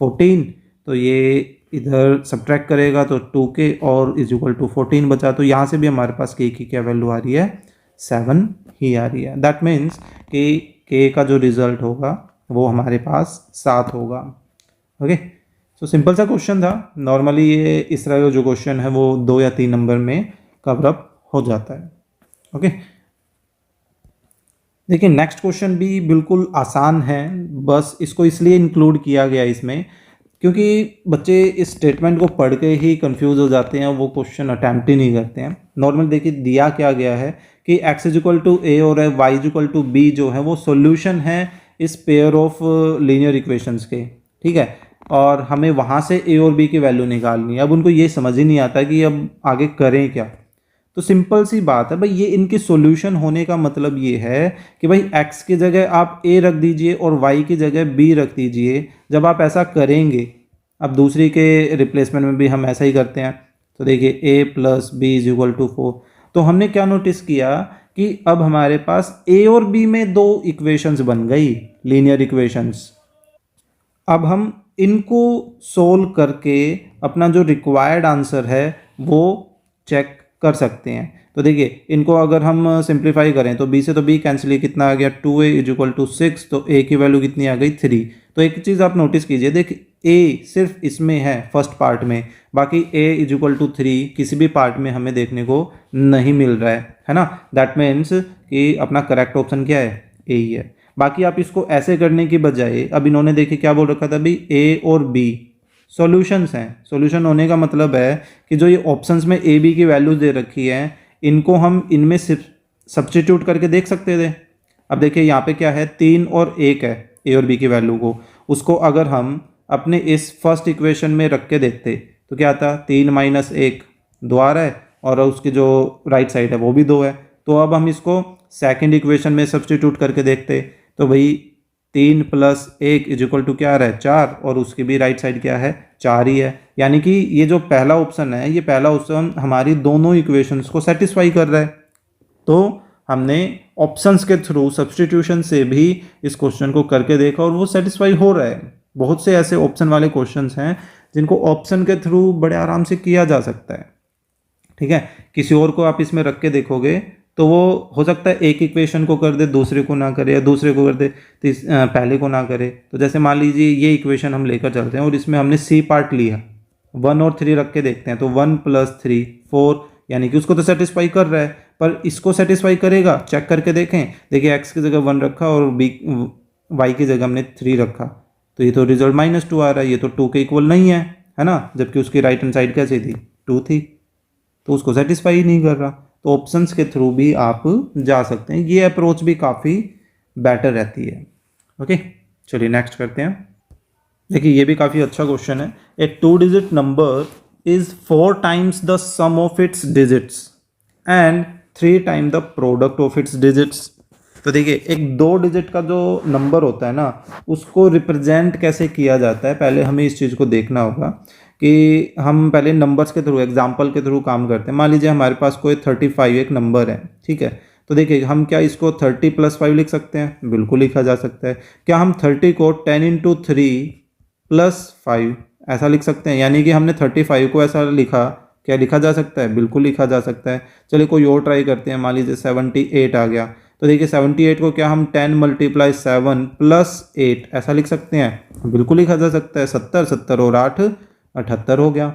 14, तो ये इधर सब्ट्रैक्ट करेगा तो 2k और इज इक्वल टू 14 बचा, तो यहाँ से भी हमारे पास k की क्या वैल्यू आ रही है, 7 ही आ रही है। दैट मीन्स कि k का जो रिजल्ट होगा वो हमारे पास 7 होगा। ओके, सो सिंपल सा क्वेश्चन था। नॉर्मली ये इस तरह का जो क्वेश्चन है वो 2 या 3 नंबर में कवर अप हो जाता है। ओके, देखिए नेक्स्ट क्वेश्चन भी बिल्कुल आसान है, बस इसको इसलिए इंक्लूड किया गया इसमें क्योंकि बच्चे इस स्टेटमेंट को पढ़ के ही कंफ्यूज हो जाते हैं, वो क्वेश्चन अटैम्प्ट ही नहीं करते हैं। नॉर्मल देखिए दिया क्या गया है कि x is equal to A और y is equal to B जो है वो सॉल्यूशन है इस पेयर ऑफ लीनियर इक्वेशंस के, ठीक है, और हमें वहाँ से a और b की वैल्यू निकालनी है। अब उनको ये समझ ही नहीं आता कि अब आगे करें क्या। तो सिंपल सी बात है भाई, ये इनकी सॉल्यूशन होने का मतलब ये है कि भाई x की जगह आप a रख दीजिए और y की जगह b रख दीजिए। जब आप ऐसा करेंगे, अब दूसरी के रिप्लेसमेंट में भी हम ऐसा ही करते हैं, तो देखिए a plus B is equal to 4। तो हमने क्या नोटिस किया कि अब हमारे पास a और b में दो इक्वेशंस बन गई, लीनियर इक्वेशंस। अब हम इनको सोल्व करके अपना जो रिक्वायर्ड आंसर है वो चेक कर सकते हैं। तो देखिए इनको अगर हम सिंप्लीफाई करें तो b से तो b कैंसिल, ही कितना आ गया 2a इज इक्वल टू 6, तो a की वैल्यू कितनी आ गई 3। तो एक चीज़ आप नोटिस कीजिए, देखिए a सिर्फ इसमें है फर्स्ट पार्ट में, बाकी a इज इक्वल टू 3 किसी भी पार्ट में हमें देखने को नहीं मिल रहा है ना। दैट मीन्स कि अपना करेक्ट ऑप्शन क्या है, a ही है। बाकी आप इसको ऐसे करने की बजाय, अब इन्होंने देखिए क्या बोल रखा था भाई a और b सॉल्यूशंस हैं। सॉल्यूशन होने का मतलब है कि जो ये ऑप्शंस में ए बी की वैल्यूज दे रखी है इनको हम इनमें सब्स्टिट्यूट करके देख सकते थे। अब देखिए यहाँ पे क्या है, 3 और 1 है ए और बी की वैल्यू को, उसको अगर हम अपने इस फर्स्ट इक्वेशन में रख के देखते तो क्या आता, 3 माइनस 1 2 आ रहा है और उसकी जो राइट साइड है वो भी 2 है। तो अब हम इसको सेकेंड इक्वेशन में सब्स्टिट्यूट करके देखते तो भाई 3 प्लस 1 इज इक्वल टू क्या आ रहा है 4, और उसकी भी राइट साइड क्या है 4 ही है। यानी कि ये जो पहला ऑप्शन है, ये पहला ऑप्शन हमारी दोनों इक्वेशंस को सेटिस्फाई कर रहा है। तो हमने ऑप्शंस के थ्रू सब्स्टिट्यूशन से भी इस क्वेश्चन को करके देखा और वो सेटिस्फाई हो रहा है। बहुत से ऐसे ऑप्शन वाले क्वेश्चंस हैं जिनको ऑप्शन के थ्रू बड़े आराम से किया जा सकता है, ठीक है। किसी और को आप इसमें रख के देखोगे तो वो हो सकता है एक इक्वेशन को कर दे, दूसरे को ना करे, या दूसरे को कर दे पहले को ना करे। तो जैसे मान लीजिए ये इक्वेशन हम लेकर चलते हैं और इसमें हमने सी पार्ट लिया, 1 और 3 रख के देखते हैं, तो 1 प्लस 3 4, यानी कि उसको तो सेटिस्फाई कर रहा है, पर इसको सेटिस्फाई करेगा चेक करके देखें। देखिए एक्स की जगह 1 रखा और बी वाई की जगह हमने 3 रखा, तो ये तो रिजल्ट -2 आ रहा है, ये तो 2 के इक्वल नहीं है ना, जबकि उसकी राइट हैंड साइड कैसी थी 2 थी, तो उसको सेटिस्फाई नहीं कर रहा। तो ऑप्शंस के थ्रू भी आप जा सकते हैं, ये अप्रोच भी काफ़ी बेटर रहती है। ओके, चलिए नेक्स्ट करते हैं। देखिए ये भी काफ़ी अच्छा क्वेश्चन है। A 2 digit number is 4 times the sum of its digits and 3 time the product of its digits. तो देखिए एक 2 डिजिट का जो नंबर होता है ना, उसको रिप्रेजेंट कैसे किया जाता है, पहले हमें इस चीज़ को देखना होगा कि हम पहले नंबर्स के थ्रू, एग्जाम्पल के थ्रू काम करते हैं। मान लीजिए हमारे पास कोई 35 एक नंबर है, ठीक है। तो देखिए हम क्या इसको 30 + 5 लिख सकते हैं, बिल्कुल लिखा जा सकता है। क्या हम 30 को 10 × 3 + 5 ऐसा लिख सकते हैं, यानी कि हमने 35 को ऐसा लिखा, क्या लिखा जा सकता है, बिल्कुल लिखा जा सकता है। चलिए कोई और ट्राई करते हैं, मान लीजिए 78 आ गया, तो देखिए 78 को क्या हम 10 × 7 + 8 ऐसा लिख सकते हैं, बिल्कुल लिखा जा सकता है। 70 70 और 8 78 हो गया।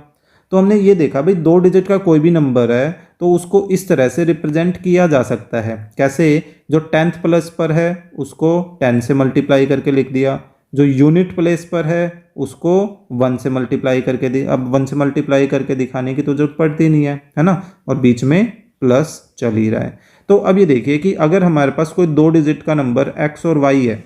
तो हमने ये देखा भाई 2 डिजिट का कोई भी नंबर है तो उसको इस तरह से रिप्रेजेंट किया जा सकता है। कैसे, जो 10th प्लेस पर है उसको 10 से मल्टीप्लाई करके लिख दिया, जो यूनिट प्लेस पर है उसको 1 से मल्टीप्लाई करके अब 1 से मल्टीप्लाई करके दिखाने की तो जरूरत पड़ती नहीं है ना, और बीच में प्लस चल ही रहा है। तो अब ये देखिए कि अगर हमारे पास कोई 2 डिजिट का नंबर x और y है,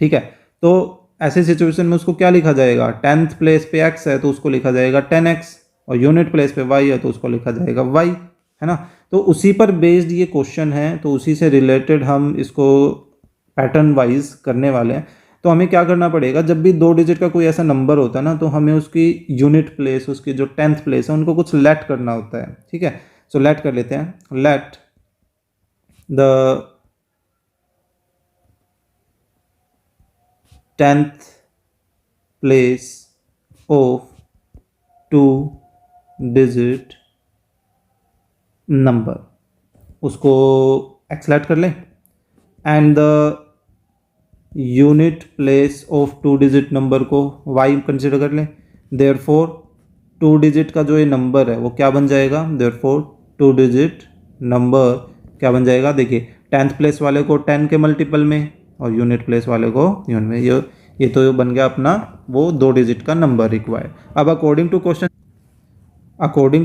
ठीक है, तो ऐसे सिचुएशन में उसको क्या लिखा जाएगा, 10th प्लेस पे x है तो उसको लिखा जाएगा 10x, और यूनिट प्लेस पे y है तो उसको लिखा जाएगा y, है ना। तो उसी पर बेस्ड ये क्वेश्चन है, तो उसी से रिलेटेड हम इसको पैटर्न वाइज करने वाले हैं। तो हमें क्या करना पड़ेगा, जब भी 2 डिजिट का कोई ऐसा नंबर होता है ना, तो हमें उसकी यूनिट प्लेस, उसकी जो 10th प्लेस है उनको कुछ लेट करना होता है, ठीक है। सो लेट कर लेते हैं, let the 10th place of 2 digit number, उसको एक्सलेट कर लें, and the unit place of 2 digit number को y कंसिडर कर लें। देयरफॉर 2 डिजिट का जो ये नंबर है वो क्या बन जाएगा, देयरफॉर 2 डिजिट नंबर क्या बन जाएगा, देखिए 10th प्लेस वाले को 10 के मल्टीपल में और यूनिट प्लेस वाले को यूनिट में, ये तो बन गया अपना वो 2 डिजिट का नंबर रिक्वायर्ड। अब अकॉर्डिंग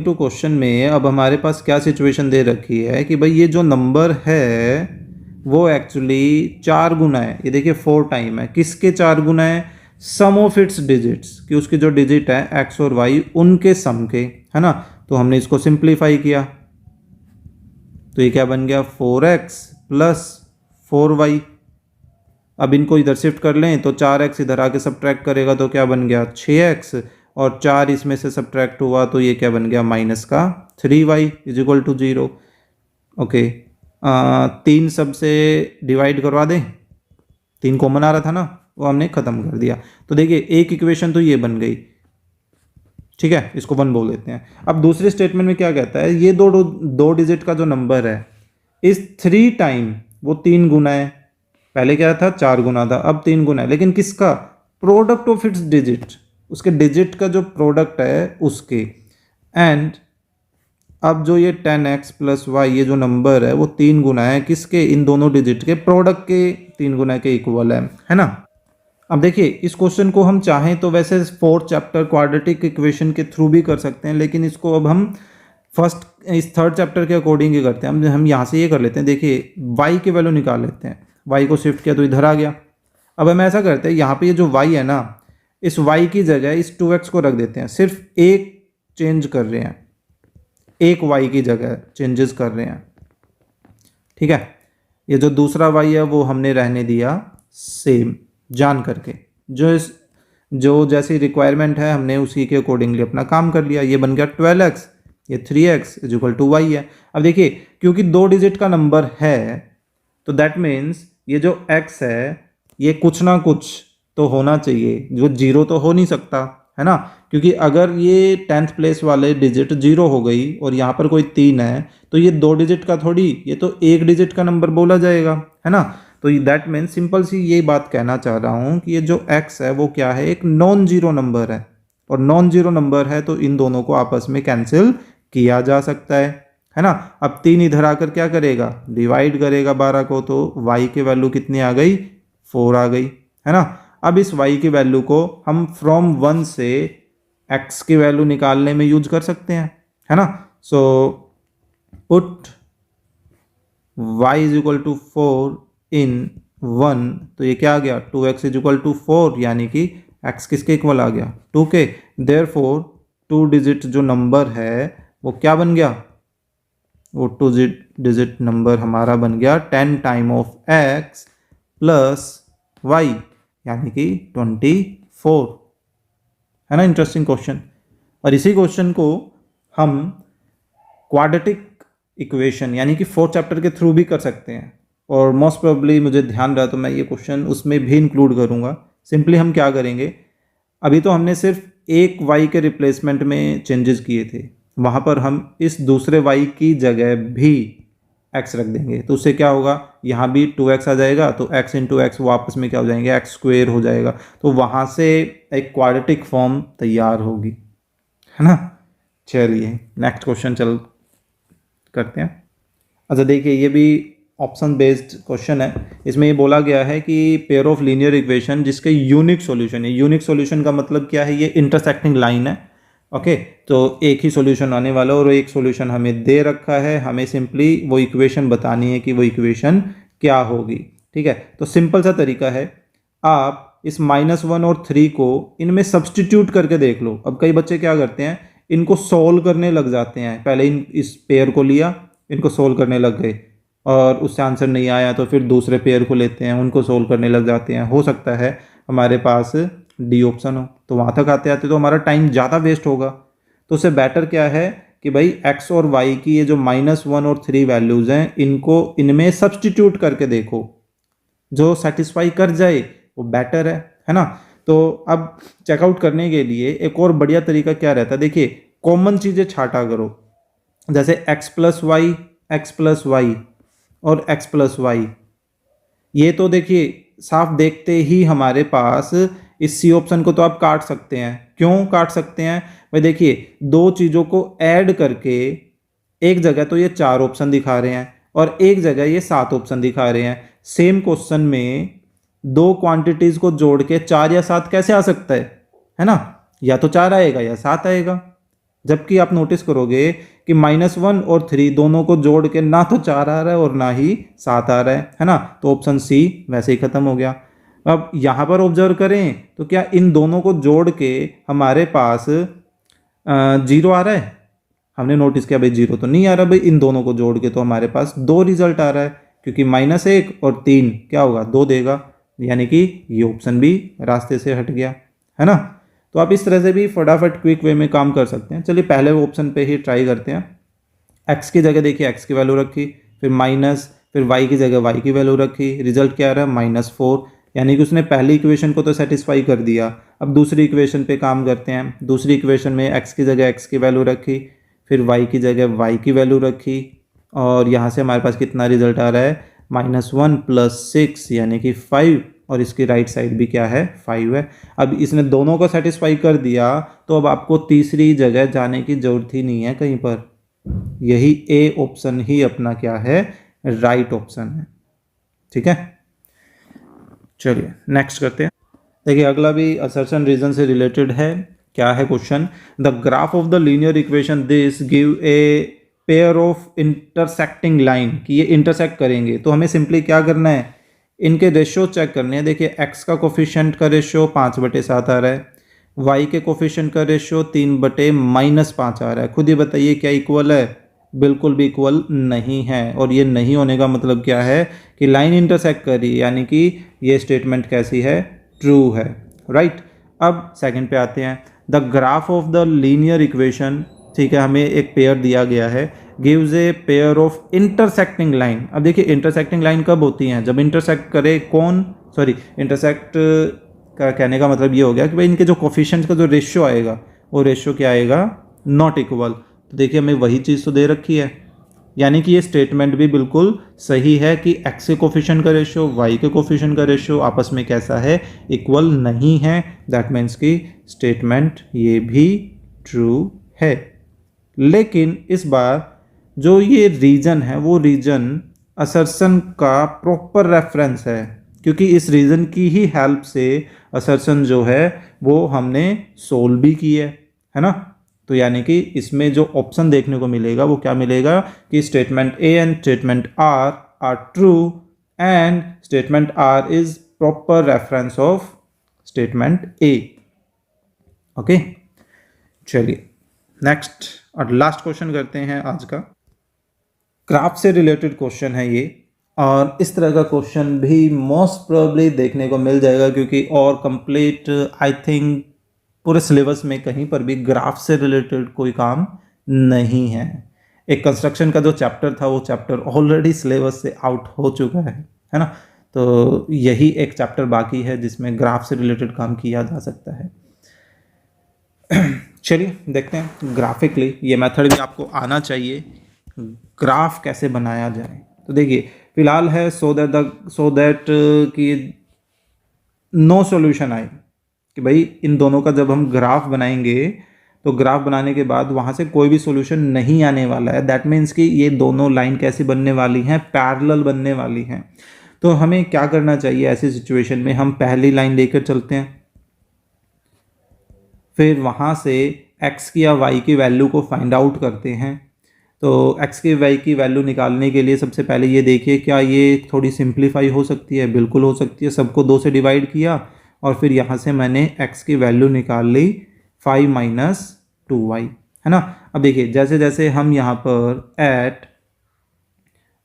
टू क्वेश्चन में अब हमारे पास क्या सिचुएशन दे रखी है कि भाई ये जो नंबर है वो एक्चुअली 4 गुना है, ये देखिए 4 टाइम है, किसके 4 गुना है, सम ऑफ इट्स डिजिट्स, कि उसके जो डिजिट है x और y उनके सम के, है ना। तो हमने इसको सिंप्लीफाई किया तो ये क्या बन गया 4x प्लस 4y। अब इनको इधर शिफ्ट कर लें तो 4x इधर आके सब्ट्रैक्ट करेगा तो क्या बन गया 6x, और 4 इसमें से सब्ट्रैक्ट हुआ तो ये क्या बन गया माइनस का 3y is equal to 0। Okay, 3 सब से डिवाइड करवा दें, 3 कॉमन आ रहा था ना, वो हमने ख़त्म कर दिया। तो देखिए एक इक्वेशन तो ये बन गई, ठीक है, इसको 1 बोल देते हैं। अब दूसरे स्टेटमेंट में क्या कहता है, ये दो डिजिट का जो नंबर है इस 3 टाइम वो 3 गुना है, पहले क्या था 4 गुना था, अब 3 गुना है, लेकिन किसका, प्रोडक्ट ऑफ इट्स डिजिट, उसके डिजिट का जो प्रोडक्ट है उसके। एंड अब जो ये 10x प्लस वाई ये जो नंबर है वो 3 गुना है किसके, इन दोनों डिजिट के प्रोडक्ट के 3 गुना के इक्वल है ना। अब देखिए इस क्वेश्चन को हम चाहें तो वैसे 4th चैप्टर क्वाड्रेटिक इक्वेशन के थ्रू भी कर सकते हैं, लेकिन इसको अब हम इस 3rd चैप्टर के अकॉर्डिंग ही करते हैं। हम यहाँ से ये कर लेते हैं, देखिए y की वैल्यू निकाल लेते हैं, y को शिफ्ट किया तो इधर आ गया। अब हम ऐसा करते हैं, यहाँ पे ये जो y है ना, इस y की जगह इस 2x को रख देते हैं, सिर्फ एक चेंज कर रहे हैं, एक y की जगह चेंजेस कर रहे हैं, ठीक है। ये जो दूसरा y है वो हमने रहने दिया सेम, जान करके जो जैसी रिक्वायरमेंट है हमने उसी के अकॉर्डिंगली अपना काम कर लिया। ये बन गया 12x, ये 3x is equal to y है। अब देखिए क्योंकि 2 डिजिट का नंबर है तो दैट मीन्स ये जो x है ये कुछ ना कुछ तो होना चाहिए, जो 0 तो हो नहीं सकता, है ना, क्योंकि अगर ये 10th प्लेस वाले डिजिट 0 हो गई और यहाँ पर कोई 3 है तो ये 2 डिजिट का थोड़ी, ये तो 1 डिजिट का नंबर बोला जाएगा, है ना। तो दैट मीन्स सिंपल सी ये बात कहना चाह रहा हूँ कि ये जो x है वो क्या है, एक नॉन जीरो नंबर है, और नॉन जीरो नंबर है तो इन दोनों को आपस में कैंसिल किया जा सकता है ना। अब 3 इधर आकर क्या करेगा, डिवाइड करेगा 12 को, तो y की वैल्यू कितनी आ गई, 4 आ गई, है ना। अब इस y की वैल्यू को हम फ्रॉम 1 से x की वैल्यू निकालने में यूज कर सकते हैं, है ना। So put y is equal to 4 in 1, तो ये क्या आ गया 2x इज इक्वल टू 4, यानी कि x किसके इक्वल आ गया 2 के। देयरफॉर 2 डिजिट जो नंबर है वो क्या बन गया, वो 2 डिजिट नंबर हमारा बन गया 10 time of x plus y, यानी कि 24, है ना। Interesting question. और इसी क्वेश्चन को हम क्वाड्रेटिक इक्वेशन यानी कि 4th चैप्टर के थ्रू भी कर सकते हैं, और मोस्ट प्रोबेबली मुझे ध्यान रहा तो मैं ये क्वेश्चन उसमें भी इंक्लूड करूँगा। सिंपली हम क्या करेंगे, अभी तो हमने सिर्फ एक y के रिप्लेसमेंट में चेंजेस किए थे, वहाँ पर हम इस दूसरे y की जगह भी x रख देंगे, तो उससे क्या होगा, यहाँ भी 2x आ जाएगा, तो x इंटू एक्स वापस में क्या हो जाएंगे, x स्क्वेयर हो जाएगा, तो वहाँ से एक क्वाड्रेटिक फॉर्म तैयार होगी, है ना। चलिए नेक्स्ट क्वेश्चन चल करते हैं। अच्छा देखिए ये भी ऑप्शन बेस्ड क्वेश्चन है, इसमें ये बोला गया है कि पेयर ऑफ लीनियर इक्वेशन जिसके यूनिक सॉल्यूशन है, यूनिक सॉल्यूशन का मतलब क्या है, ये इंटरसेक्टिंग लाइन है, ओके। तो एक ही सॉल्यूशन आने वाला और एक सॉल्यूशन हमें दे रखा है, हमें सिंपली वो इक्वेशन बतानी है कि वो इक्वेशन क्या होगी, ठीक है। तो सिंपल सा तरीका है, आप इस -1 और 3 को इनमें सब्सटीट्यूट करके देख लो। अब कई बच्चे क्या करते हैं, इनको सोल्व करने लग जाते हैं, पहले इस पेयर को लिया, इनको सोल्व करने लग गए और उससे आंसर नहीं आया तो फिर दूसरे पेयर को लेते हैं, उनको सोल्व करने लग जाते हैं। हो सकता है हमारे पास डी ऑप्शन हो, तो वहाँ तक आते आते तो हमारा टाइम ज़्यादा वेस्ट होगा। तो उससे बेटर क्या है कि भाई x और y की ये जो -1 और 3 वैल्यूज़ हैं इनको इनमें सब्सटीट्यूट करके देखो, जो सेटिस्फाई कर जाए वो बेटर है ना। तो अब चेकआउट करने के लिए एक और बढ़िया तरीका क्या रहता है, देखिए कॉमन चीज़ें छाटा करो, जैसे x प्लस वाई और x प्लस वाई, ये तो देखिए साफ देखते ही हमारे पास इस सी ऑप्शन को तो आप काट सकते हैं। क्यों काट सकते हैं भाई, देखिए दो चीज़ों को ऐड करके एक जगह तो ये 4 ऑप्शन दिखा रहे हैं और एक जगह ये 7 ऑप्शन दिखा रहे हैं। सेम क्वेश्चन में दो क्वांटिटीज को जोड़ के 4 या 7 कैसे आ सकता है ना, या तो 4 आएगा या 7 आएगा। जबकि आप नोटिस करोगे कि -1 और 3 दोनों को जोड़ के ना तो 4 आ रहा है और ना ही 7 आ रहा है ना, तो ऑप्शन सी वैसे ही खत्म हो गया। अब यहाँ पर ऑब्जर्व करें तो क्या इन दोनों को जोड़ के हमारे पास 0 आ रहा है, हमने नोटिस किया भाई 0 तो नहीं आ रहा, भाई इन दोनों को जोड़ के तो हमारे पास 2 रिजल्ट आ रहा है, क्योंकि -1 और 3 क्या होगा 2 देगा, यानी कि ये ऑप्शन भी रास्ते से हट गया, है ना। तो आप इस तरह से भी फटाफट क्विक वे में काम कर सकते हैं। चलिए पहले ऑप्शन पे ही ट्राई करते हैं। x की जगह देखिए x की वैल्यू रखी, फिर माइनस, फिर y की जगह y की वैल्यू रखी, रिजल्ट क्या आ रहा है -4, यानी कि उसने पहली इक्वेशन को तो सेटिस्फाई कर दिया। अब दूसरी इक्वेशन पे काम करते हैं। दूसरी इक्वेशन में x की जगह x की वैल्यू रखी, फिर y की जगह y की वैल्यू रखी, और यहाँ से हमारे पास कितना रिजल्ट आ रहा है -1 + 6 यानी कि 5, और इसकी राइट साइड भी क्या है 5 है। अब इसने दोनों को सेटिस्फाई कर दिया तो अब आपको तीसरी जगह जाने की जरूरत ही नहीं है कहीं पर, यही ए ऑप्शन ही अपना क्या है राइट ऑप्शन है। ठीक है, चलिए नेक्स्ट करते हैं। देखिए अगला भी असर्शन रीजन से रिलेटेड है। क्या है question, the graph of the linear equation this give a pair of intersecting line, कि ये इंटरसेक्ट करेंगे तो हमें सिंपली क्या करना है, इनके रेशियो चेक करने हैं। देखिए x का कोफिशिएंट का रेशियो 5/7 आ रहा है, y के कोफिशिएंट का रेशियो 3/-5 आ रहा है। खुद ही बताइए क्या इक्वल है, बिल्कुल भी इक्वल नहीं है। और ये नहीं होने का मतलब क्या है कि लाइन इंटरसेक्ट कर रही है, यानी कि ये स्टेटमेंट कैसी है, ट्रू है, राइट। अब सेकंड पे आते हैं, the graph of the linear equation, ठीक है, हमें एक पेयर दिया गया है, gives a pair of intersecting line. अब देखिए इंटरसेक्टिंग लाइन कब होती हैं, जब इंटरसेक्ट करे कौन, सॉरी इंटरसेक्ट का कहने का मतलब ये हो गया कि भाई इनके जो कोफिशिएंट का जो रेशियो आएगा वो रेशियो क्या आएगा, नॉट इक्वल। तो देखिए हमें वही चीज़ तो दे रखी है, यानी कि ये स्टेटमेंट भी बिल्कुल सही है कि x के कोफिशिएंट का रेशियो y के कोफिशिएंट का रेशियो आपस में कैसा है, इक्वल नहीं है। दैट मीन्स कि स्टेटमेंट ये भी ट्रू है। लेकिन इस बार जो ये रीजन है वो रीजन असर्शन का प्रॉपर रेफरेंस है, क्योंकि इस रीजन की ही हेल्प से असर्शन जो है वो हमने सोल्व भी की है ना। तो यानी कि इसमें जो ऑप्शन देखने को मिलेगा वो क्या मिलेगा कि statement A and statement R true and statement R is proper reference of statement A. Okay, चलिए नेक्स्ट और लास्ट क्वेश्चन करते हैं आज का। ग्राफ से रिलेटेड क्वेश्चन है ये, और इस तरह का क्वेश्चन भी मोस्ट प्रोबेबली देखने को मिल जाएगा, क्योंकि और कंप्लीट आई थिंक पूरे सिलेबस में कहीं पर भी ग्राफ से रिलेटेड कोई काम नहीं है। एक कंस्ट्रक्शन का जो चैप्टर था वो चैप्टर ऑलरेडी सिलेबस से आउट हो चुका है ना। तो यही एक चैप्टर बाकी है जिसमें ग्राफ से रिलेटेड काम किया जा सकता है। चलिए देखते हैं ग्राफिकली, ये मेथड भी आपको आना चाहिए, ग्राफ कैसे बनाया जाए। तो देखिए फिलहाल है सो दैट कि नो सॉल्यूशन आए, कि भाई इन दोनों का जब हम ग्राफ बनाएंगे तो ग्राफ बनाने के बाद वहाँ से कोई भी सॉल्यूशन नहीं आने वाला है। दैट मीन्स कि ये दोनों लाइन कैसी बनने वाली हैं, पैरेलल बनने वाली हैं। तो हमें क्या करना चाहिए ऐसी सिचुएशन में, हम पहली लाइन लेकर चलते हैं, फिर वहाँ से x की या y की वैल्यू को फाइंड आउट करते हैं। तो x की y की वैल्यू निकालने के लिए सबसे पहले ये देखिए क्या ये थोड़ी सिंप्लीफाई हो सकती है, बिल्कुल हो सकती है। सबको 2 से डिवाइड किया और फिर यहाँ से मैंने x की वैल्यू निकाल ली 5 - 2y, है ना। अब देखिए जैसे जैसे हम यहाँ पर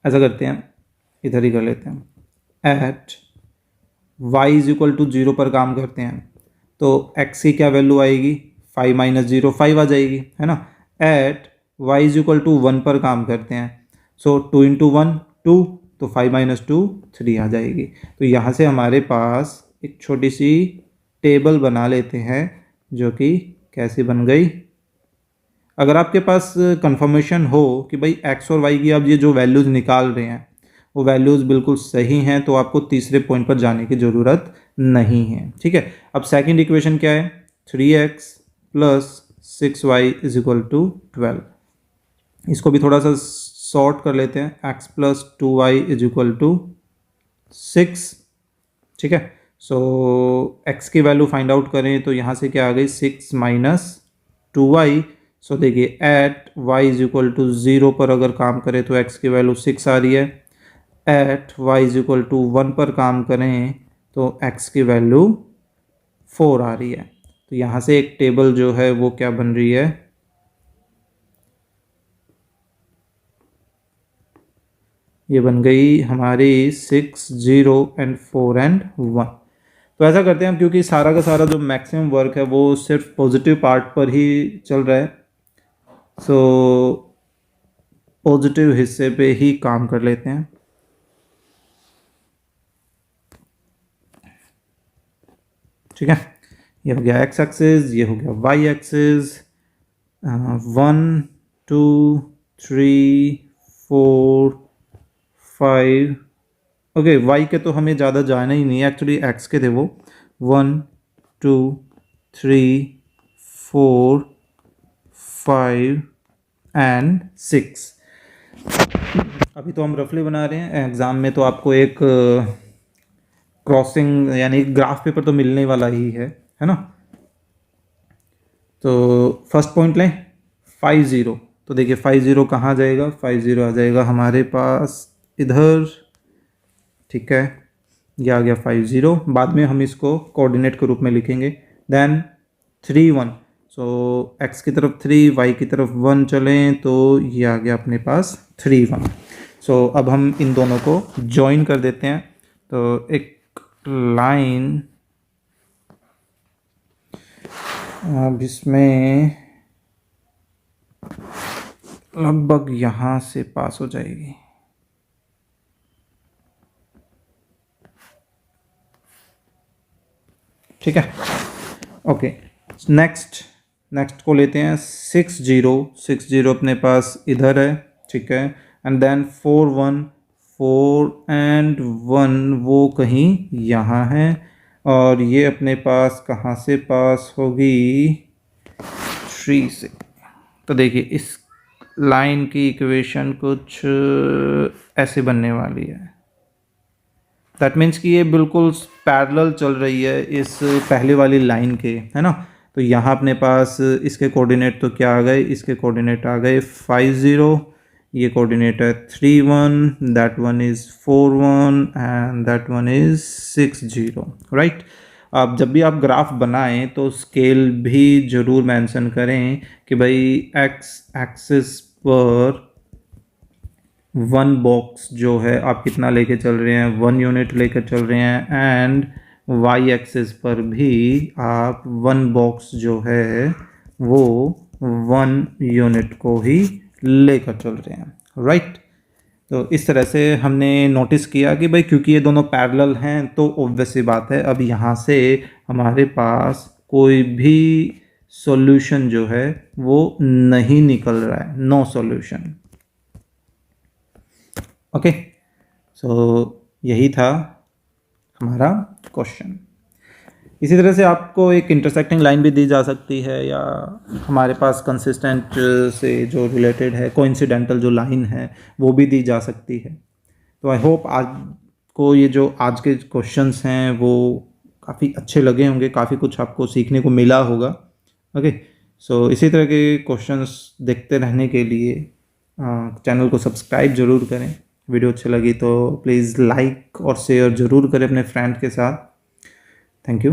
ऐसा करते हैं, इधर ही कर लेते हैं, एट y = 0 पर काम करते हैं तो x की क्या वैल्यू आएगी, 5 - 0 5 आ जाएगी, है ना। एट y = 1 पर काम करते हैं, सो 2 × 1 2, तो 5 - 2 3 आ जाएगी। तो यहाँ से हमारे पास एक छोटी सी टेबल बना लेते हैं जो कि कैसी बन गई। अगर आपके पास कंफर्मेशन हो कि भाई एक्स और वाई की आप ये जो वैल्यूज़ निकाल रहे हैं वो वैल्यूज़ बिल्कुल सही हैं, तो आपको तीसरे पॉइंट पर जाने की ज़रूरत नहीं है। ठीक है, अब सेकंड इक्वेशन क्या है, 3x plus 6y is equal to 12। इसको भी थोड़ा सा सॉर्ट कर लेते हैं, x plus 2y is equal to 6। ठीक है, सो x की वैल्यू फाइंड आउट करें तो यहाँ से क्या आ गई, 6 माइनस 2y। सो देखिए at y is equal to 0 पर अगर काम करें तो x की वैल्यू 6 आ रही है, at y is equal to 1 पर काम करें तो x की वैल्यू 4 आ रही है। तो यहाँ से एक टेबल जो है वो क्या बन रही है, ये बन गई हमारी 6, 0 एंड 4 एंड 1। तो ऐसा करते हैं हम, क्योंकि सारा का सारा जो मैक्सिमम वर्क है वो सिर्फ पॉजिटिव पार्ट पर ही चल रहा है, सो पॉजिटिव हिस्से पे ही काम कर लेते हैं। ठीक है, ये हो गया x एक्सिस, ये हो गया y एक्सिस। 1 2 3 4 5। ओके, y के तो हमें ज़्यादा जाना ही नहीं है, एक्चुअली x के थे वो। 1 2 3 4 5 एंड 6। अभी तो हम रफली बना रहे हैं, एग्ज़ाम में तो आपको एक क्रॉसिंग यानी ग्राफ पेपर तो मिलने वाला ही है ना। तो फर्स्ट पॉइंट लें 5 0। तो देखिए 5 0 कहाँ जाएगा, 5 0 आ जाएगा हमारे पास इधर। ठीक है, ये आ गया 5 0। बाद में हम इसको कोऑर्डिनेट के रूप में लिखेंगे। देन 3 1, सो x की तरफ 3, y की तरफ 1 चलें तो ये आ गया अपने पास 3 1। सो अब हम इन दोनों को ज्वाइन कर देते हैं। तो एक लाइन अब इसमें लगभग यहाँ से पास हो जाएगी। ठीक है, ओके, नेक्स्ट को लेते हैं 6 0। 6 0 अपने पास इधर है। ठीक है, एंड देन 4 1, 4 एंड 1 वो कहीं यहाँ है, और ये अपने पास कहाँ से पास होगी, 3 से। तो देखिए इस लाइन की इक्वेशन कुछ ऐसे बनने वाली है। दैट मीन्स कि ये बिल्कुल पैरेलल चल रही है इस पहले वाली लाइन के, है ना। तो यहाँ अपने पास इसके कोऑर्डिनेट तो क्या आ गए, इसके कोऑर्डिनेट आ गए 5 0, ये कोऑर्डिनेट है 3 1, that one is 4 1 and that one is 6 0, right. अब जब भी आप ग्राफ बनाएं तो स्केल भी ज़रूर मेंशन करें कि भाई एक्स एक्सिस पर 1 बॉक्स जो है आप कितना लेके चल रहे हैं, 1 यूनिट लेकर चल रहे हैं, एंड y एक्सिस पर भी आप 1 बॉक्स जो है वो 1 यूनिट को ही लेकर चल रहे हैं, राइट। तो इस तरह से हमने नोटिस किया कि भाई क्योंकि ये दोनों पैरेलल हैं तो ऑब्वियस सी बात है अब यहाँ से हमारे पास कोई भी सॉल्यूशन जो है वो नहीं निकल रहा है, नो सॉल्यूशन। ओके, सो यही था हमारा क्वेश्चन। इसी तरह से आपको एक इंटरसेक्टिंग लाइन भी दी जा सकती है, या हमारे पास कंसिस्टेंट से जो रिलेटेड है कोइंसिडेंटल जो लाइन है वो भी दी जा सकती है। तो आई होप आज को ये जो आज के क्वेश्चंस हैं वो काफ़ी अच्छे लगे होंगे, काफ़ी कुछ आपको सीखने को मिला होगा। ओके, सो इसी तरह के क्वेश्चंस देखते रहने के लिए चैनल को सब्सक्राइब ज़रूर करें। वीडियो अच्छी लगी तो प्लीज़ लाइक और शेयर ज़रूर करें अपने फ्रेंड के साथ। Thank you.